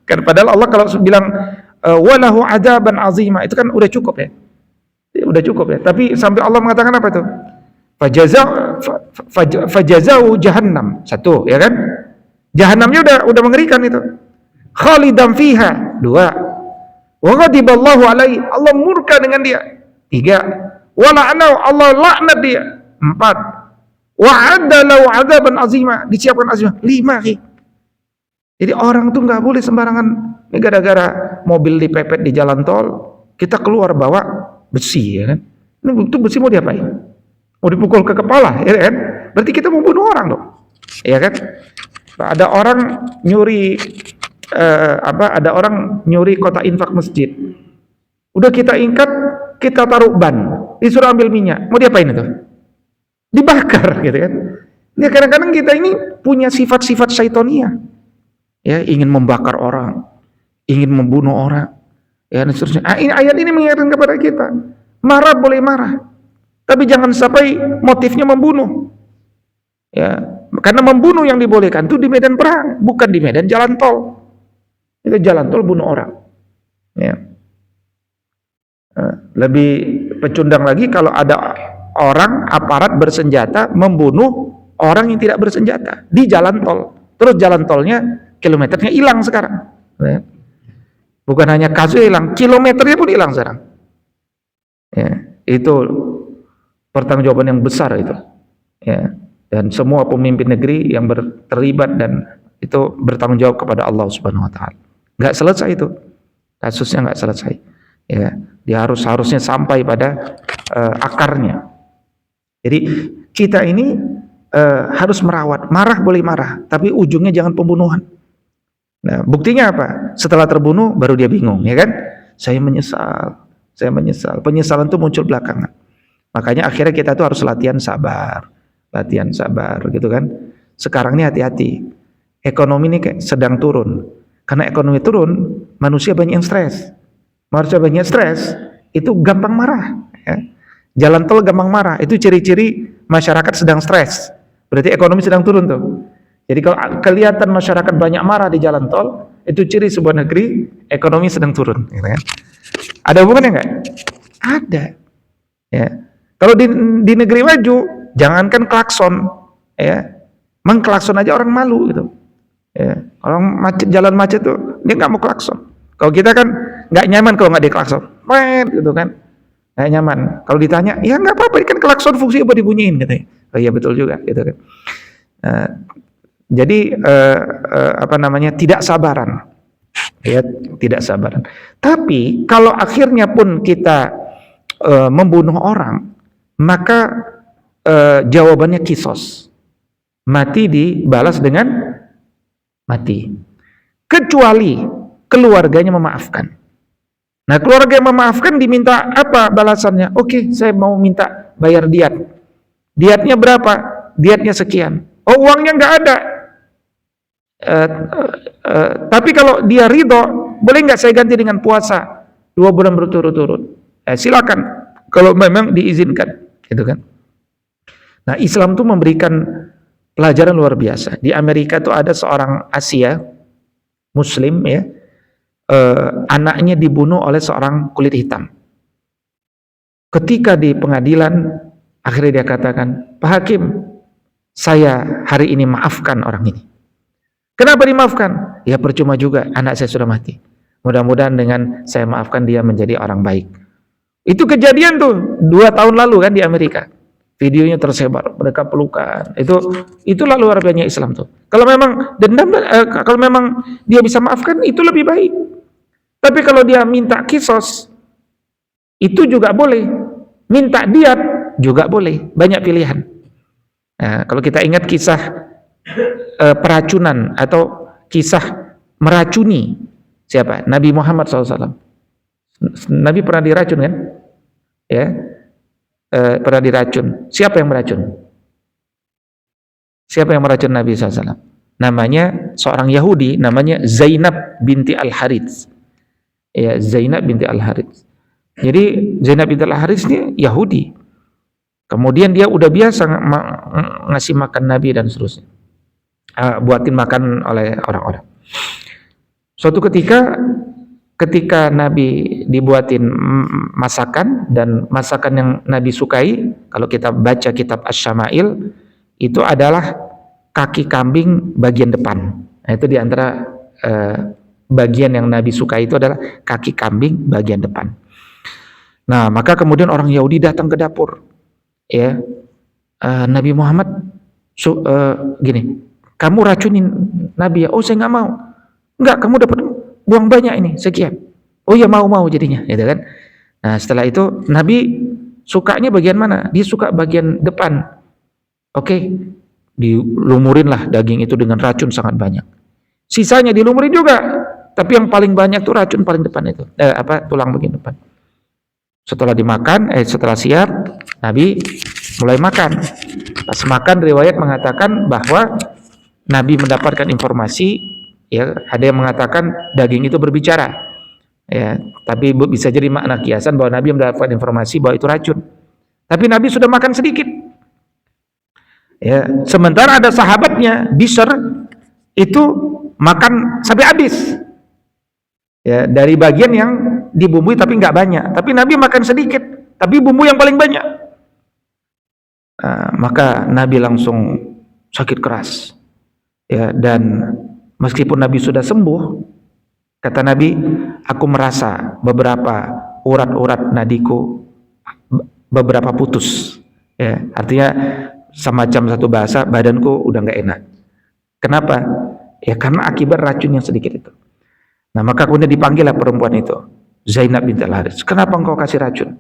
Kan padahal Allah kalau bilang walahu adzaban azima itu kan udah cukup ya. Udah cukup ya. Tapi sampai Allah mengatakan apa itu? Fajazau jahannam. Satu, ya kan? Jahannamnya udah mengerikan itu. Khalidan fiha. Dua. Wa ghadiballahu alaihi, Allah murka dengan dia. Tiga. Wa la'anahu, Allah laknat dia. Empat. Wa'adda lahu 'adzaban 'azima, disiapkan azab. 5. Jadi orang tuh nggak boleh sembarangan. Ini gara-gara mobil dipepet di jalan tol, kita keluar bawa besi, ya kan? Ini itu besi mau diapain? Mau dipukul ke kepala, ya kan? Berarti kita mau bunuh orang dong. Ya kan? Ada orang nyuri ada orang nyuri kotak infak masjid. Udah kita ingkat, kita taruh ban, disuruh ambil minyak. Mau diapain itu? Dibakar, gitu kan? Ya, kadang-kadang kita ini punya sifat-sifat syaitonia, ya, ingin membakar orang, ingin membunuh orang, ya, dan seterusnya. Ayat ini mengingatkan kepada kita, marah boleh marah, tapi jangan sampai motifnya membunuh, ya, karena membunuh yang dibolehkan itu di medan perang, bukan di medan jalan tol. Itu jalan tol bunuh orang, ya. Lebih pecundang lagi kalau ada orang aparat bersenjata membunuh orang yang tidak bersenjata di jalan tol. Terus jalan tolnya kilometernya hilang sekarang. Ya. Bukan hanya kasus hilang, kilometernya pun hilang sekarang. Ya, itu pertanggungjawaban yang besar itu. Ya, dan semua pemimpin negeri yang terlibat dan itu bertanggung jawab kepada Allah Subhanahu wa taala. Enggak selesai itu. Kasusnya enggak selesai. Ya, dia harusnya sampai pada akarnya. Jadi kita ini harus merawat, marah boleh marah, tapi ujungnya jangan pembunuhan. Nah, buktinya apa? Setelah terbunuh baru dia bingung, ya kan? Saya menyesal. Penyesalan itu muncul belakangan. Makanya akhirnya kita tuh harus latihan sabar, gitu kan? Sekarang ini hati-hati. Ekonomi ini kayak sedang turun. Karena ekonomi turun, manusia banyak yang stres. Manusia banyak stres, itu gampang marah, ya. Jalan tol gampang marah, itu ciri-ciri masyarakat sedang stres. Berarti ekonomi sedang turun tuh. Jadi kalau kelihatan masyarakat banyak marah di jalan tol, itu ciri sebuah negeri ekonomi sedang turun. Gitu kan? Ada hubungannya nggak? Ada. Ya. Kalau di negeri maju, jangankan klakson, ya, mengklakson aja orang malu gitu. Ya. Orang jalan macet tuh, dia nggak mau klakson. Kalau kita kan nggak nyaman kalau nggak diklakson, gitu kan. Nggak nyaman. Kalau ditanya, ya nggak apa-apa, kan klakson fungsi apa dibunyiin, gitu. Oh iya betul juga, gitu kan. Jadi tidak sabaran, ya, tidak sabaran. Tapi kalau akhirnya pun kita membunuh orang, maka jawabannya kisos, mati dibalas dengan mati, kecuali keluarganya memaafkan. Nah, keluarga yang memaafkan diminta apa balasannya? Oke, saya mau minta bayar diat. Diatnya berapa? Diatnya sekian. Oh, uangnya nggak ada. Tapi kalau dia ridho, boleh nggak saya ganti dengan puasa 2 bulan berturut-turut? Silakan, kalau memang diizinkan, gitu kan? Nah, Islam tuh memberikan pelajaran luar biasa. Di Amerika tuh ada seorang Asia Muslim, ya, anaknya dibunuh oleh seorang kulit hitam. Ketika di pengadilan, akhirnya dia katakan, Pak Hakim, saya hari ini maafkan orang ini. Kenapa dimaafkan? Ya percuma juga, anak saya sudah mati. Mudah-mudahan dengan saya maafkan dia menjadi orang baik. Itu kejadian tuh 2 tahun lalu kan di Amerika. Videonya tersebar, mereka pelukan. Itulah luar biasanya Islam tuh. Kalau memang dendam, kalau memang dia bisa maafkan, itu lebih baik. Tapi kalau dia minta kisos, itu juga boleh. Minta diat juga boleh. Banyak pilihan. Nah, kalau kita ingat kisah peracunan atau kisah meracuni siapa? Nabi Muhammad SAW. Nabi pernah diracun kan? Ya, pernah diracun. Siapa yang meracun? Siapa yang meracun Nabi SAW? Namanya seorang Yahudi, namanya Zainab binti Al-Harits. Ya, Zainab binti Al-Harits. Jadi Zainab binti Al-Harits ini Yahudi. Kemudian dia udah biasa ngasih makan Nabi dan seterusnya. Buatin makan oleh orang-orang. Suatu ketika Nabi dibuatin masakan, dan masakan yang Nabi sukai, kalau kita baca kitab Asy-Syama'il, itu adalah kaki kambing bagian depan. Nah, itu diantara bagian yang Nabi sukai itu adalah kaki kambing bagian depan. Nah, maka kemudian orang Yahudi datang ke dapur, ya, Nabi Muhammad gini, kamu racunin Nabi ya? Oh, saya nggak mau. Enggak, kamu dapat buang banyak ini, sekian. Oh ya, mau jadinya, gitu kan? Nah, setelah itu Nabi sukanya bagian mana? Dia suka bagian depan. Oke, dilumurin lah daging itu dengan racun sangat banyak. Sisanya dilumurin juga, tapi yang paling banyak tuh racun paling depan itu, tulang bagian depan. Setelah dimakan, setelah siap, Nabi mulai makan. Pas makan, riwayat mengatakan bahwa Nabi mendapatkan informasi, ya, ada yang mengatakan daging itu berbicara, ya, tapi bisa jadi makna kiasan bahwa Nabi mendapatkan informasi bahwa itu racun. Tapi Nabi sudah makan sedikit, ya. Sementara ada sahabatnya Bishr itu makan sampai habis, ya, dari bagian yang dibumbui tapi nggak banyak. Tapi Nabi makan sedikit, tapi bumbu yang paling banyak. Maka Nabi langsung sakit keras, ya, dan meskipun Nabi sudah sembuh, kata Nabi, aku merasa beberapa urat-urat nadiku beberapa putus, ya, artinya semacam satu bahasa, badanku udah nggak enak. Kenapa? Ya karena akibat racun yang sedikit itu. Nah, maka kemudian dipanggillah perempuan itu, Zainab binti Al-Harits. Kenapa engkau kasih racun?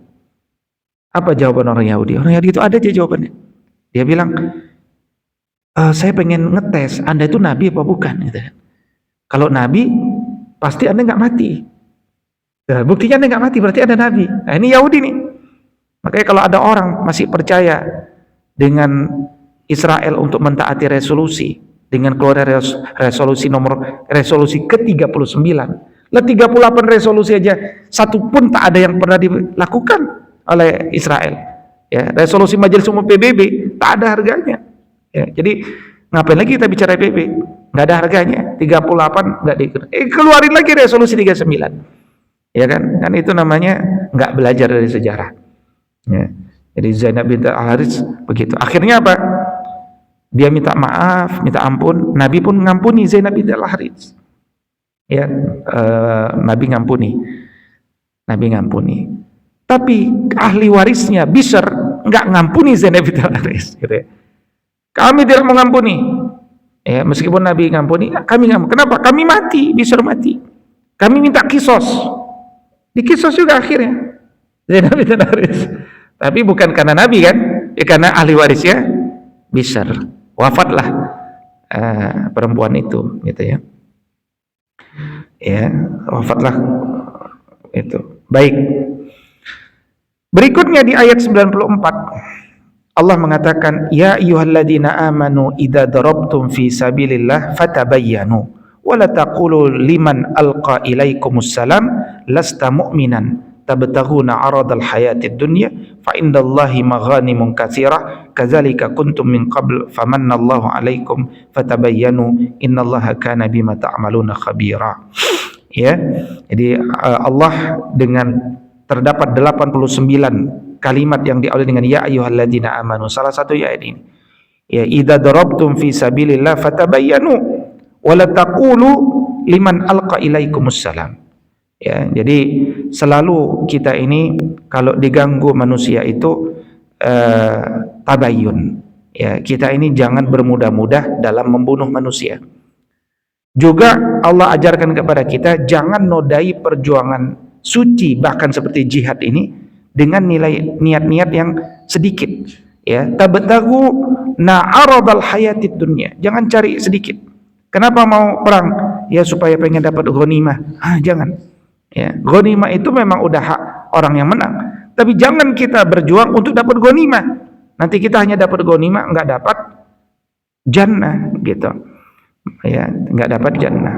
Apa jawaban orang Yahudi? Orang Yahudi itu ada aja jawabannya. Dia bilang, saya pengen ngetes Anda itu Nabi apa bukan, gitu. Kalau Nabi, pasti Anda nggak mati. Nah, buktinya Anda nggak mati, berarti Anda Nabi. Nah, ini Yahudi nih. Makanya kalau ada orang masih percaya dengan Israel untuk mentaati resolusi, dengan keluar resolusi ke-39, lah 38 resolusi aja satu pun tak ada yang pernah dilakukan oleh Israel, ya. Resolusi Majelis Umum PBB tak ada harganya, ya. Jadi ngapain lagi kita bicara PBB, nggak ada harganya. 38 nggak keluarin lagi resolusi 39, ya kan itu namanya nggak belajar dari sejarah, ya. Jadi Zainab binti Al-Harits begitu. Akhirnya apa? Dia minta maaf, minta ampun. Nabi pun ngampuni Zainab binti Al-Harits. Ya, Nabi ngampuni. Tapi ahli warisnya Bishr nggak ngampuni Zainab binti Al-Harits, gitu ya. Kami tidak mengampuni. Ya, meskipun Nabi ngampuni, kami ngampuni. Kenapa? Kami mati, Bishr mati. Kami minta kisos. Dikisos juga akhirnya Zainab binti Al-Harits. Tapi bukan karena Nabi kan, ya karena ahli warisnya Bishr. Wafatlah perempuan itu, gitu ya. Ya, wafatlah itu. Baik. Berikutnya di ayat 94, Allah mengatakan, ya ayyuhalladzina amanu idza darabtum fi sabilillah fatabayyanu wa la taqulu liman alqa ilaikumus salam lasta mu'minan tabtaghuna 'aradal hayatid dunya fa indallahi maghanimun katsirah kadzalika kuntum min qabl famannallahu 'alaikum fatabayyanu innallaha kana bima ta'maluna khabira. Ya, jadi Allah dengan terdapat 89 kalimat yang diawali dengan ya ayyuhalladzina amanu. Salah satu ayat ini. Ya, idza darabtum fi sabilillah fatabayyanu wa la taqulu liman alqa ilaikumus salam. Ya, jadi selalu kita ini kalau diganggu manusia itu tabayyun. Ya, kita ini jangan bermudah-mudah dalam membunuh manusia. Juga Allah ajarkan kepada kita jangan nodai perjuangan suci bahkan seperti jihad ini dengan nilai niat-niat yang sedikit. Ya, tabtagu na'aradal hayatid dunya. Jangan cari sedikit. Kenapa mau perang? Ya supaya pengen dapat ghanimah. Jangan. Ya, ghanimah itu memang udah hak orang yang menang. Tapi jangan kita berjuang untuk dapat ghanimah. Nanti kita hanya dapat ghanimah, enggak dapat jannah gitu. Ya, enggak dapat jannah.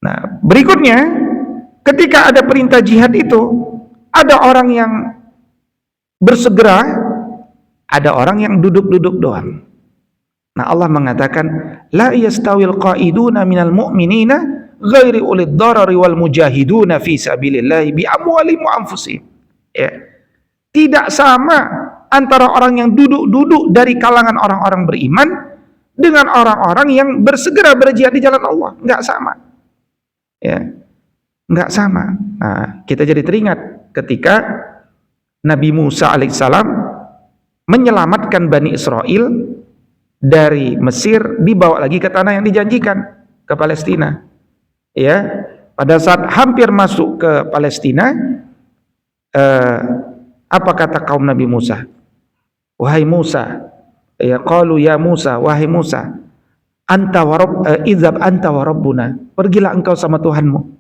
Nah, berikutnya ketika ada perintah jihad itu ada orang yang bersegera, ada orang yang duduk-duduk doang. Nah, Allah mengatakan, la yastawil qa'iduna minal mu'minina ghairi ulid darari wal mujahiduna fi sabilillahi bi amwalihim wa anfusihim. Ya. Tidak sama antara orang yang duduk-duduk dari kalangan orang-orang beriman dengan orang-orang yang bersegera berjihad di jalan Allah. Enggak sama. Ya. Enggak sama. Nah, kita jadi teringat ketika Nabi Musa alaihissalam menyelamatkan Bani Israel dari Mesir, dibawa lagi ke tanah yang dijanjikan, ke Palestina. Ya, pada saat hampir masuk ke Palestina, apa kata kaum Nabi Musa? Wahai Musa, ya qalu ya Musa, wahai Musa, anta wa idzab anta wa rabbuna, pergilah engkau sama Tuhanmu.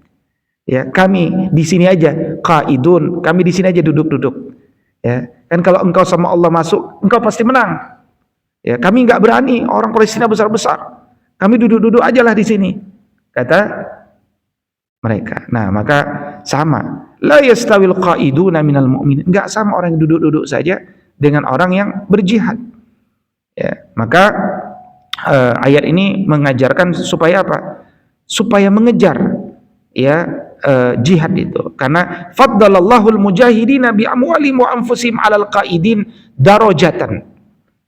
Ya, kami di sini aja qaidun, kami di sini aja duduk-duduk. Ya, kan kalau engkau sama Allah masuk, engkau pasti menang. Ya, kami enggak berani, orang Palestina besar-besar. Kami duduk-duduk ajalah di sini, kata mereka. Nah, maka sama. La yastawil qaiduna minal mu'minin. Enggak sama orang yang duduk-duduk saja dengan orang yang berjihad. Ya, maka ayat ini mengajarkan supaya apa? Supaya mengejar ya jihad itu, karena faddalallahul mujahidina bi amwalihim wa anfusihim 'alal qaidin darajatan.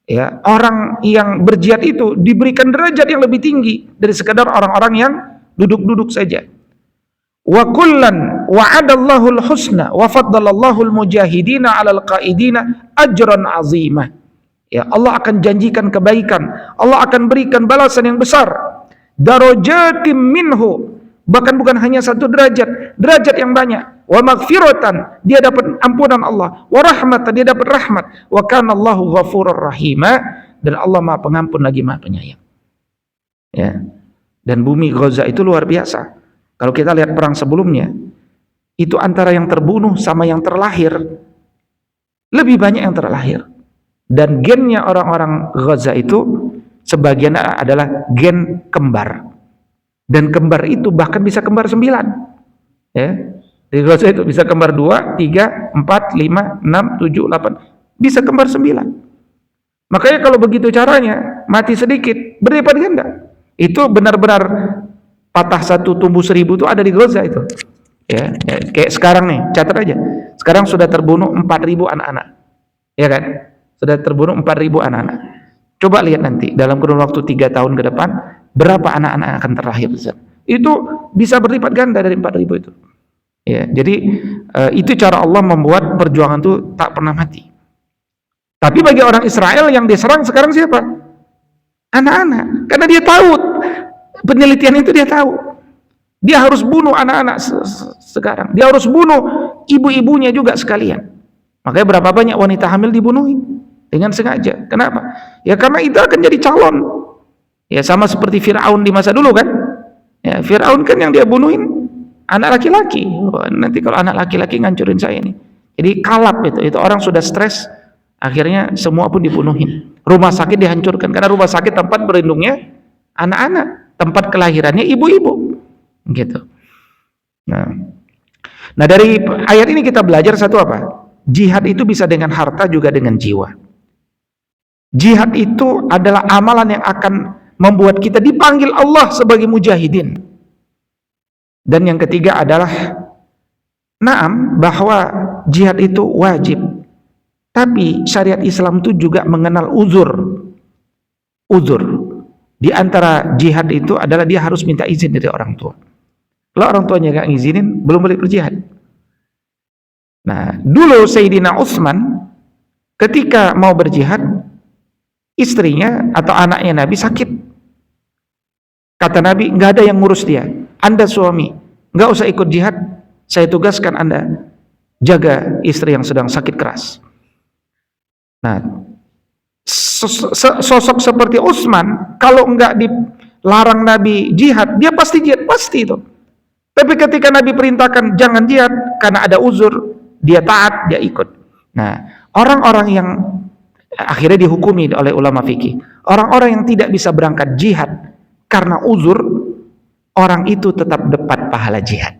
Ya, orang yang berjihad itu diberikan derajat yang lebih tinggi dari sekadar orang-orang yang duduk-duduk saja. Wa kullan wa'adallahul husna wa faddalallahul mujahidina 'alal qaidina ajran 'azimah. Ya, Allah akan janjikan kebaikan, Allah akan berikan balasan yang besar. Darajatim minhu, bahkan bukan hanya satu derajat, derajat yang banyak. Wa maghfiratan, dia dapat ampunan Allah. Wa rahmatan, dia dapat rahmat. Wa kana Allahu ghafurur rahima, dan Allah Maha Pengampun lagi Maha Penyayang. Ya. Dan bumi Gaza itu luar biasa. Kalau kita lihat perang sebelumnya, itu antara yang terbunuh sama yang terlahir, lebih banyak yang terlahir. Dan gennya orang-orang Gaza itu sebagian adalah gen kembar. Dan kembar itu bahkan bisa kembar 9. Ya. Di Gaza itu bisa kembar 2, 3, 4, 5, 6, 7, 8. Bisa kembar 9. Makanya kalau begitu caranya, mati sedikit, berlipat ganda. Itu benar-benar patah satu tumbuh 1000 itu ada di Gaza itu. Ya, kayak sekarang nih, catat aja. Sekarang sudah terbunuh 4000 anak-anak. Ya kan? Sudah terbunuh 4000 anak-anak. Coba lihat nanti dalam kurun waktu 3 tahun ke depan berapa anak-anak yang akan terlahir. Itu bisa berlipat ganda dari 4000 itu. Ya, jadi itu cara Allah membuat perjuangan itu tak pernah mati. Tapi bagi orang Israel yang diserang sekarang siapa? Anak-anak. Karena dia tahu, penelitian itu dia tahu. Dia harus bunuh anak-anak sekarang. Dia harus bunuh ibu-ibunya juga sekalian. Makanya berapa banyak wanita hamil dibunuhin dengan sengaja. Kenapa? Ya karena itu akan jadi calon. Ya sama seperti Fir'aun di masa dulu kan. Ya, Fir'aun kan yang dia bunuhin anak laki-laki. Nanti kalau anak laki-laki ngancurin saya nih. Jadi kalap itu orang sudah stres, Akhirnya semua pun dibunuhin. Rumah sakit dihancurkan karena rumah sakit tempat berlindungnya anak-anak, tempat kelahirannya ibu-ibu. Gitu. Nah, dari ayat ini kita belajar satu apa? Jihad itu bisa dengan harta juga dengan jiwa. Jihad itu adalah amalan yang akan membuat kita dipanggil Allah sebagai mujahidin. Dan yang ketiga adalah bahwa jihad itu wajib. Tapi syariat Islam itu juga mengenal uzur. Di antara jihad itu adalah dia harus minta izin dari orang tua. Kalau orang tuanya nggak ngizinin, belum boleh berjihad. Nah, dulu Sayyidina Utsman ketika mau berjihad, istrinya atau anaknya Nabi sakit. Kata Nabi, nggak ada yang ngurus dia. Anda suami, nggak usah ikut jihad. Saya tugaskan Anda jaga istri yang sedang sakit keras. Nah, sosok seperti Utsman, kalau enggak dilarang Nabi jihad, dia pasti jihad, pasti itu. Tapi ketika Nabi perintahkan jangan jihad karena ada uzur, dia taat, dia ikut. Nah, orang-orang yang akhirnya dihukumi oleh ulama fikih, orang-orang yang tidak bisa berangkat jihad karena uzur, orang itu tetap dapat pahala jihad.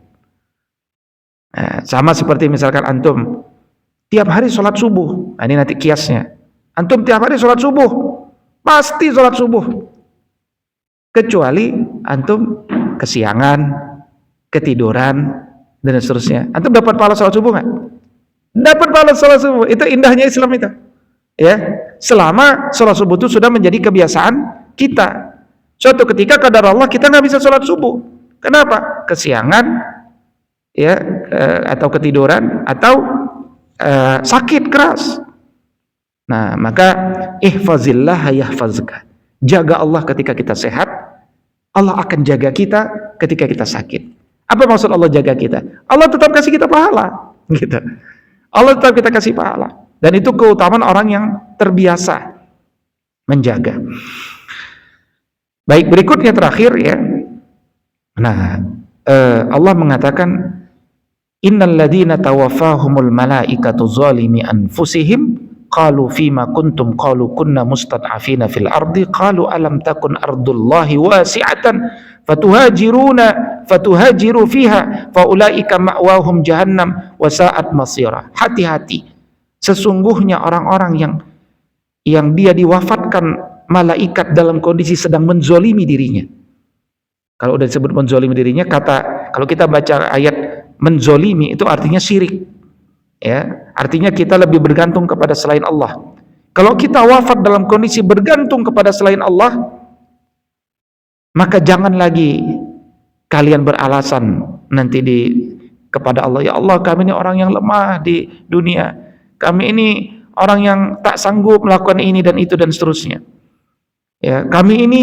Nah, sama seperti misalkan antum tiap hari sholat subuh. Nah, ini nanti kiasnya. Antum tiap hari sholat subuh, pasti sholat subuh. Kecuali antum kesiangan, ketiduran, dan seterusnya. Antum dapat pahala sholat subuh nggak? Dapat pahala sholat subuh. Itu indahnya Islam itu. Ya, selama sholat subuh itu sudah menjadi kebiasaan kita. Suatu ketika qadar Allah kita nggak bisa sholat subuh. Kenapa? Kesiangan, ya, atau ketiduran, atau sakit keras. Nah, maka ihfazillah yahfazka. Jaga Allah ketika kita sehat, Allah akan jaga kita ketika kita sakit. Apa maksud Allah jaga kita? Allah tetap kasih kita pahala, gitu. Allah tetap kita kasih pahala. Dan itu keutamaan orang yang terbiasa menjaga. Baik, berikutnya terakhir ya. Nah, Allah mengatakan innal ladzina tawaffahumul malaikatu zalimi anfusihim qalu fima kuntum qalu kunna mustad'afina fil ardi qalu alam takun ardullahi wasi'atan fatuhajiru fiha faulaika ma'wahum jahannam wa sa'at masira. Hati-hati, sesungguhnya orang-orang yang dia diwafatkan malaikat dalam kondisi sedang menzolimi dirinya. Kalau udah disebut menzolimi dirinya, kalau kita baca ayat menzolimi itu artinya syirik, ya, artinya kita lebih bergantung kepada selain Allah. Kalau kita wafat dalam kondisi bergantung kepada selain Allah, maka jangan lagi kalian beralasan nanti kepada Allah, ya Allah kami ini orang yang lemah di dunia, kami ini orang yang tak sanggup melakukan ini dan itu dan seterusnya, ya, kami ini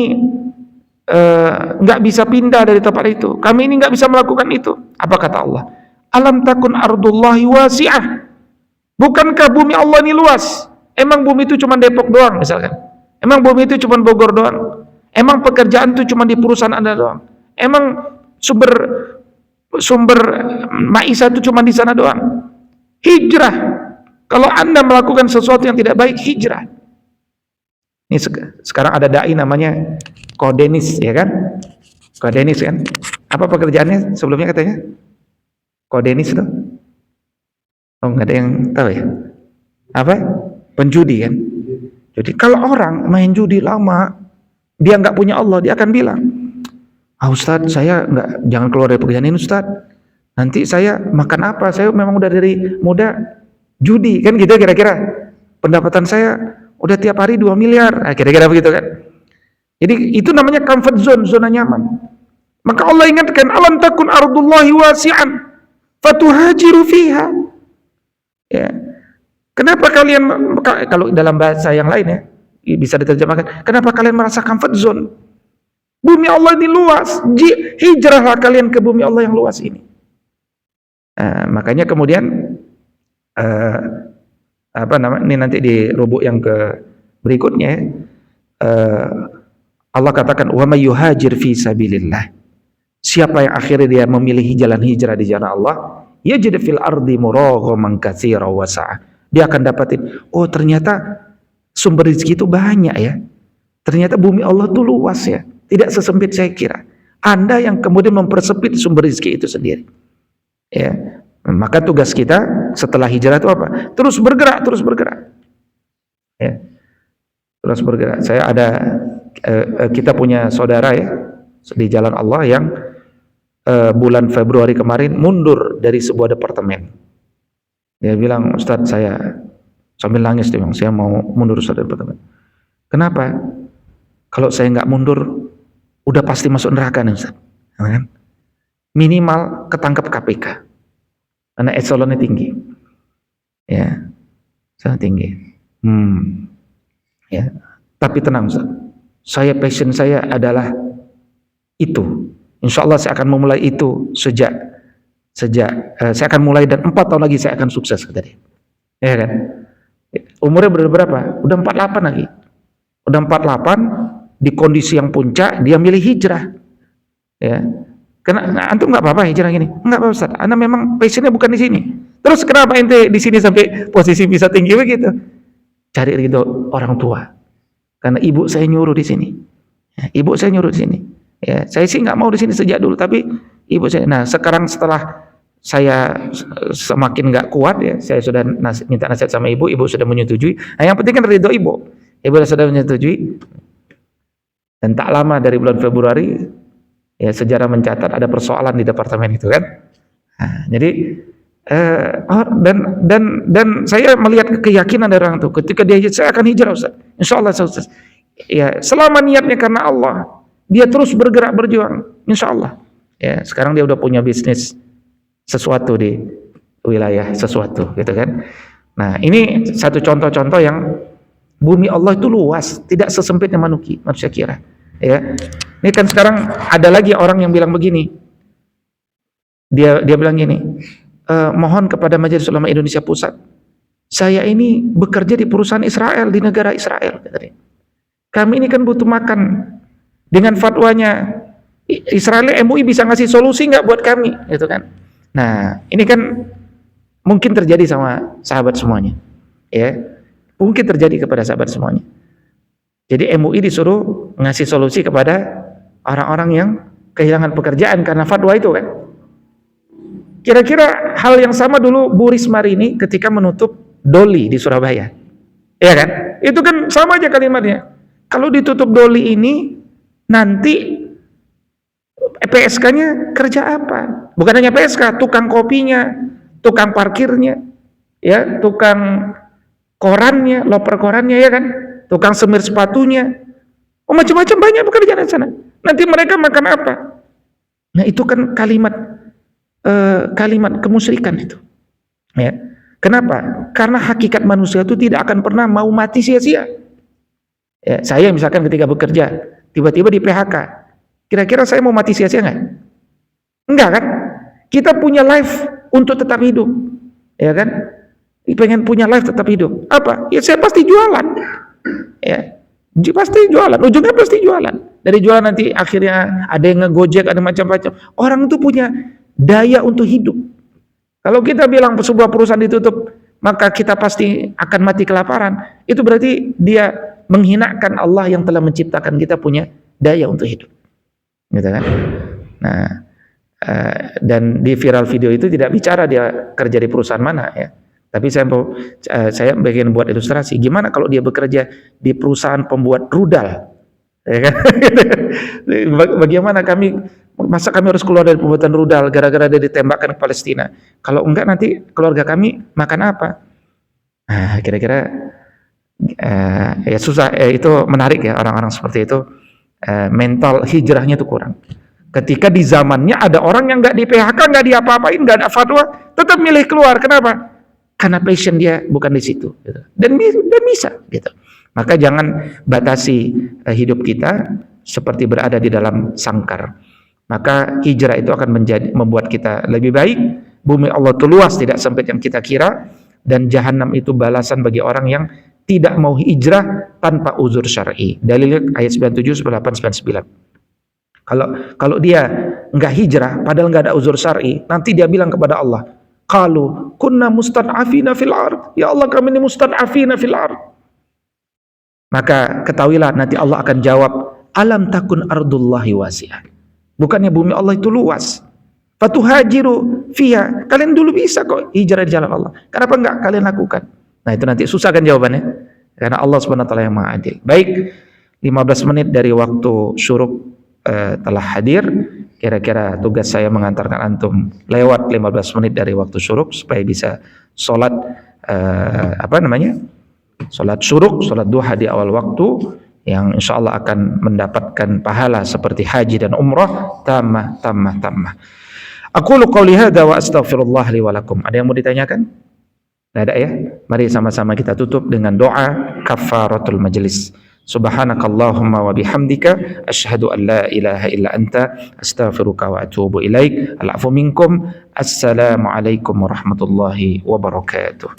nggak bisa pindah dari tempat itu, kami ini nggak bisa melakukan itu. Apa kata Allah? Alam takun ardullahi wasi'ah. Bukankah bumi Allah ini luas? Emang bumi itu cuma Depok doang misalkan? Emang bumi itu cuma Bogor doang? Emang pekerjaan itu cuma di perusahaan Anda doang? Emang sumber maisha itu cuma di sana doang? Hijrah. Kalau Anda melakukan sesuatu yang tidak baik, hijrah. Ini sekarang ada dai namanya Kodenis, ya kan? Kodenis kan? Apa pekerjaannya sebelumnya katanya? Kodenis itu? Oh, nggak ada yang tahu ya? Apa? Penjudi kan? Jadi kalau orang main judi lama, dia nggak punya Allah, dia akan bilang, Ustadz, saya jangan keluar dari pekerjaan ini Ustadz. Nanti saya makan apa? Saya memang udah dari muda judi, kan gitu kira-kira. Pendapatan saya udah tiap hari 2 miliar, nah, kira-kira begitu kan. Jadi itu namanya comfort zone, zona nyaman. Maka Allah ingatkan, alam takun ardullahi wasi'an fatuhajiru fiha. Ya. Kenapa kalian, kalau dalam bahasa yang lain ya, bisa diterjemahkan, kenapa kalian merasa comfort zone? Bumi Allah ini luas, hijrahlah kalian ke bumi Allah yang luas ini. Makanya kemudian ini nanti di rubuk yang ke berikutnya, Allah katakan wa may yuhajir fi sabilillah. Siapa yang akhirnya dia memilih jalan hijrah di jalan Allah, yajid fil ardi muraghaman katsira wa sa'a. dia akan dapatin, oh ternyata sumber rezeki itu banyak ya. Ternyata bumi Allah itu luas ya, tidak sesempit saya kira. Anda yang kemudian mempersempit sumber rezeki itu sendiri. Ya, maka tugas kita setelah hijrah itu apa? Terus bergerak, terus bergerak. Ya, terus bergerak. Saya ada, kita punya saudara ya di jalan Allah yang bulan Februari kemarin mundur dari sebuah departemen. Dia bilang, Ustadz, saya sambil nangis, dia bilang, saya mau mundur dari departemen. Kenapa? Kalau saya nggak mundur, udah pasti masuk neraka nih Ustaz. Kan? Minimal ketangkep KPK. Karena eselonnya tinggi. Ya, sangat tinggi. Ya, tapi tenang Ustaz. Passion saya adalah itu. Insya Allah saya akan memulai itu sejak saya akan mulai, dan 4 tahun lagi saya akan sukses, kata dia. Ya kan? Umurnya berapa? Udah 48 lagi. Udah 48. Di kondisi yang puncak, dia milih hijrah. Ya, karena antum nggak apa-apa hijrah gini, nggak apa-apa Ustaz. Anda memang passionnya bukan di sini. Terus kenapa ente di sini sampai posisi bisa tinggi begitu? Cari ridho orang tua. Karena ibu saya nyuruh di sini. Ya, ibu saya nyuruh di sini. Ya, saya sih nggak mau di sini sejak dulu, tapi ibu saya. Nah, sekarang setelah saya semakin nggak kuat ya, saya sudah minta nasihat sama ibu sudah menyetujui. Nah, yang penting kan ridho ibu. Ibu sudah menyetujui. Dan tak lama dari bulan Februari, ya sejarah mencatat ada persoalan di departemen itu kan. Nah, jadi dan saya melihat keyakinan dari orang itu. Ketika dia saya akan hijrah Ustaz. Insya Allah Ustaz. Ya, selama niatnya karena Allah, dia terus bergerak berjuang. Insya Allah. Ya, sekarang dia udah punya bisnis sesuatu di wilayah sesuatu, gitu kan. Nah, ini satu contoh-contoh yang bumi Allah itu luas, tidak sesempit yang manusia kira. Ya, ini kan sekarang ada lagi orang yang bilang begini. Dia bilang gini, mohon kepada Majelis Ulama Indonesia Pusat, saya ini bekerja di perusahaan Israel, di negara Israel. Kami ini kan butuh makan. Dengan fatwanya Israel, MUI bisa ngasih solusi nggak buat kami, gitu kan? Nah, ini kan mungkin terjadi sama sahabat semuanya, ya. Mungkin terjadi kepada sahabat semuanya. Jadi MUI disuruh ngasih solusi kepada orang-orang yang kehilangan pekerjaan karena fatwa itu kan. Kira-kira hal yang sama dulu Bu Risma ini ketika menutup Doli di Surabaya. Ya kan? Itu kan sama aja kalimatnya. Kalau ditutup Doli ini, nanti PSK-nya kerja apa? Bukan hanya PSK, tukang kopinya, tukang parkirnya, ya, tukang korannya, loper korannya, ya kan, tukang semir sepatunya, macam-macam banyak pekerjaan di sana. Nanti mereka makan apa? Nah, itu kan kalimat kemusyrikan itu. Ya, kenapa? Karena hakikat manusia itu tidak akan pernah mau mati sia-sia. Ya, saya misalkan ketika bekerja, tiba-tiba di PHK, kira-kira saya mau mati sia-sia nggak? Enggak kan? Kita punya life untuk tetap hidup, ya kan? Pengen punya life tetap hidup. Apa? Ya saya pasti jualan. Ya, pasti jualan. Ujungnya pasti jualan. Dari jualan nanti akhirnya ada yang ngegojek, ada macam-macam. Orang itu punya daya untuk hidup. Kalau kita bilang sebuah perusahaan ditutup, maka kita pasti akan mati kelaparan. Itu berarti dia menghinakan Allah yang telah menciptakan kita punya daya untuk hidup. Gitu kan? Nah, dan di viral video itu tidak bicara dia kerja di perusahaan mana ya. Tapi saya bagian buat ilustrasi gimana kalau dia bekerja di perusahaan pembuat rudal, ya kan? Bagaimana masa kami harus keluar dari pembuatan rudal gara-gara dia ditembakkan ke Palestina? Kalau enggak nanti keluarga kami makan apa? Nah, kira-kira ya susah. Itu menarik ya, orang-orang seperti itu mental hijrahnya itu kurang. Ketika di zamannya ada orang yang nggak di PHK, nggak diapa-apain, nggak ada fatwa, tetap milih keluar. Kenapa? Karena passion dia bukan di situ, gitu. Dan bisa, gitu. Maka jangan batasi hidup kita seperti berada di dalam sangkar. Maka hijrah itu akan membuat kita lebih baik. Bumi Allah itu luas, tidak sempit yang kita kira. Dan jahanam itu balasan bagi orang yang tidak mau hijrah tanpa uzur syar'i. Dalilnya ayat 97, 98, 99. Kalau dia nggak hijrah, padahal nggak ada uzur syar'i, nanti dia bilang kepada Allah, Qalu kunna mustad'afina fil ard. Ya Allah, kami ini mustad'afina fil ard. Maka ketahuilah nanti Allah akan jawab, alam takun ardullahi wasi'ah. Bukannya bumi Allah itu luas? Fatuhajiru fiha. Kalian dulu bisa kok hijrah di jalan Allah. Kenapa enggak kalian lakukan? Nah, itu nanti susah kan jawabannya. Karena Allah Subhanahu wa taala yang Maha Adil. Baik, 15 menit dari waktu syuruk telah hadir. Kira-kira tugas saya mengantarkan antum lewat 15 menit dari waktu syuruk supaya bisa sholat sholat syuruk, sholat duha di awal waktu, yang insya Allah akan mendapatkan pahala seperti haji dan umrah tamah. Aqulu qouli hadza wa astaghfirullah li wa lakum. Ada yang mau ditanyakan? Tidak ada ya? Mari sama-sama kita tutup dengan doa kafaratul majlis. Subhanakallahumma wa bihamdika asyhadu an la ilaha illa anta astaghfiruka wa atubu ilaik. Al-'afwu minkum. Assalamu alaikum warahmatullahi wabarakatuh.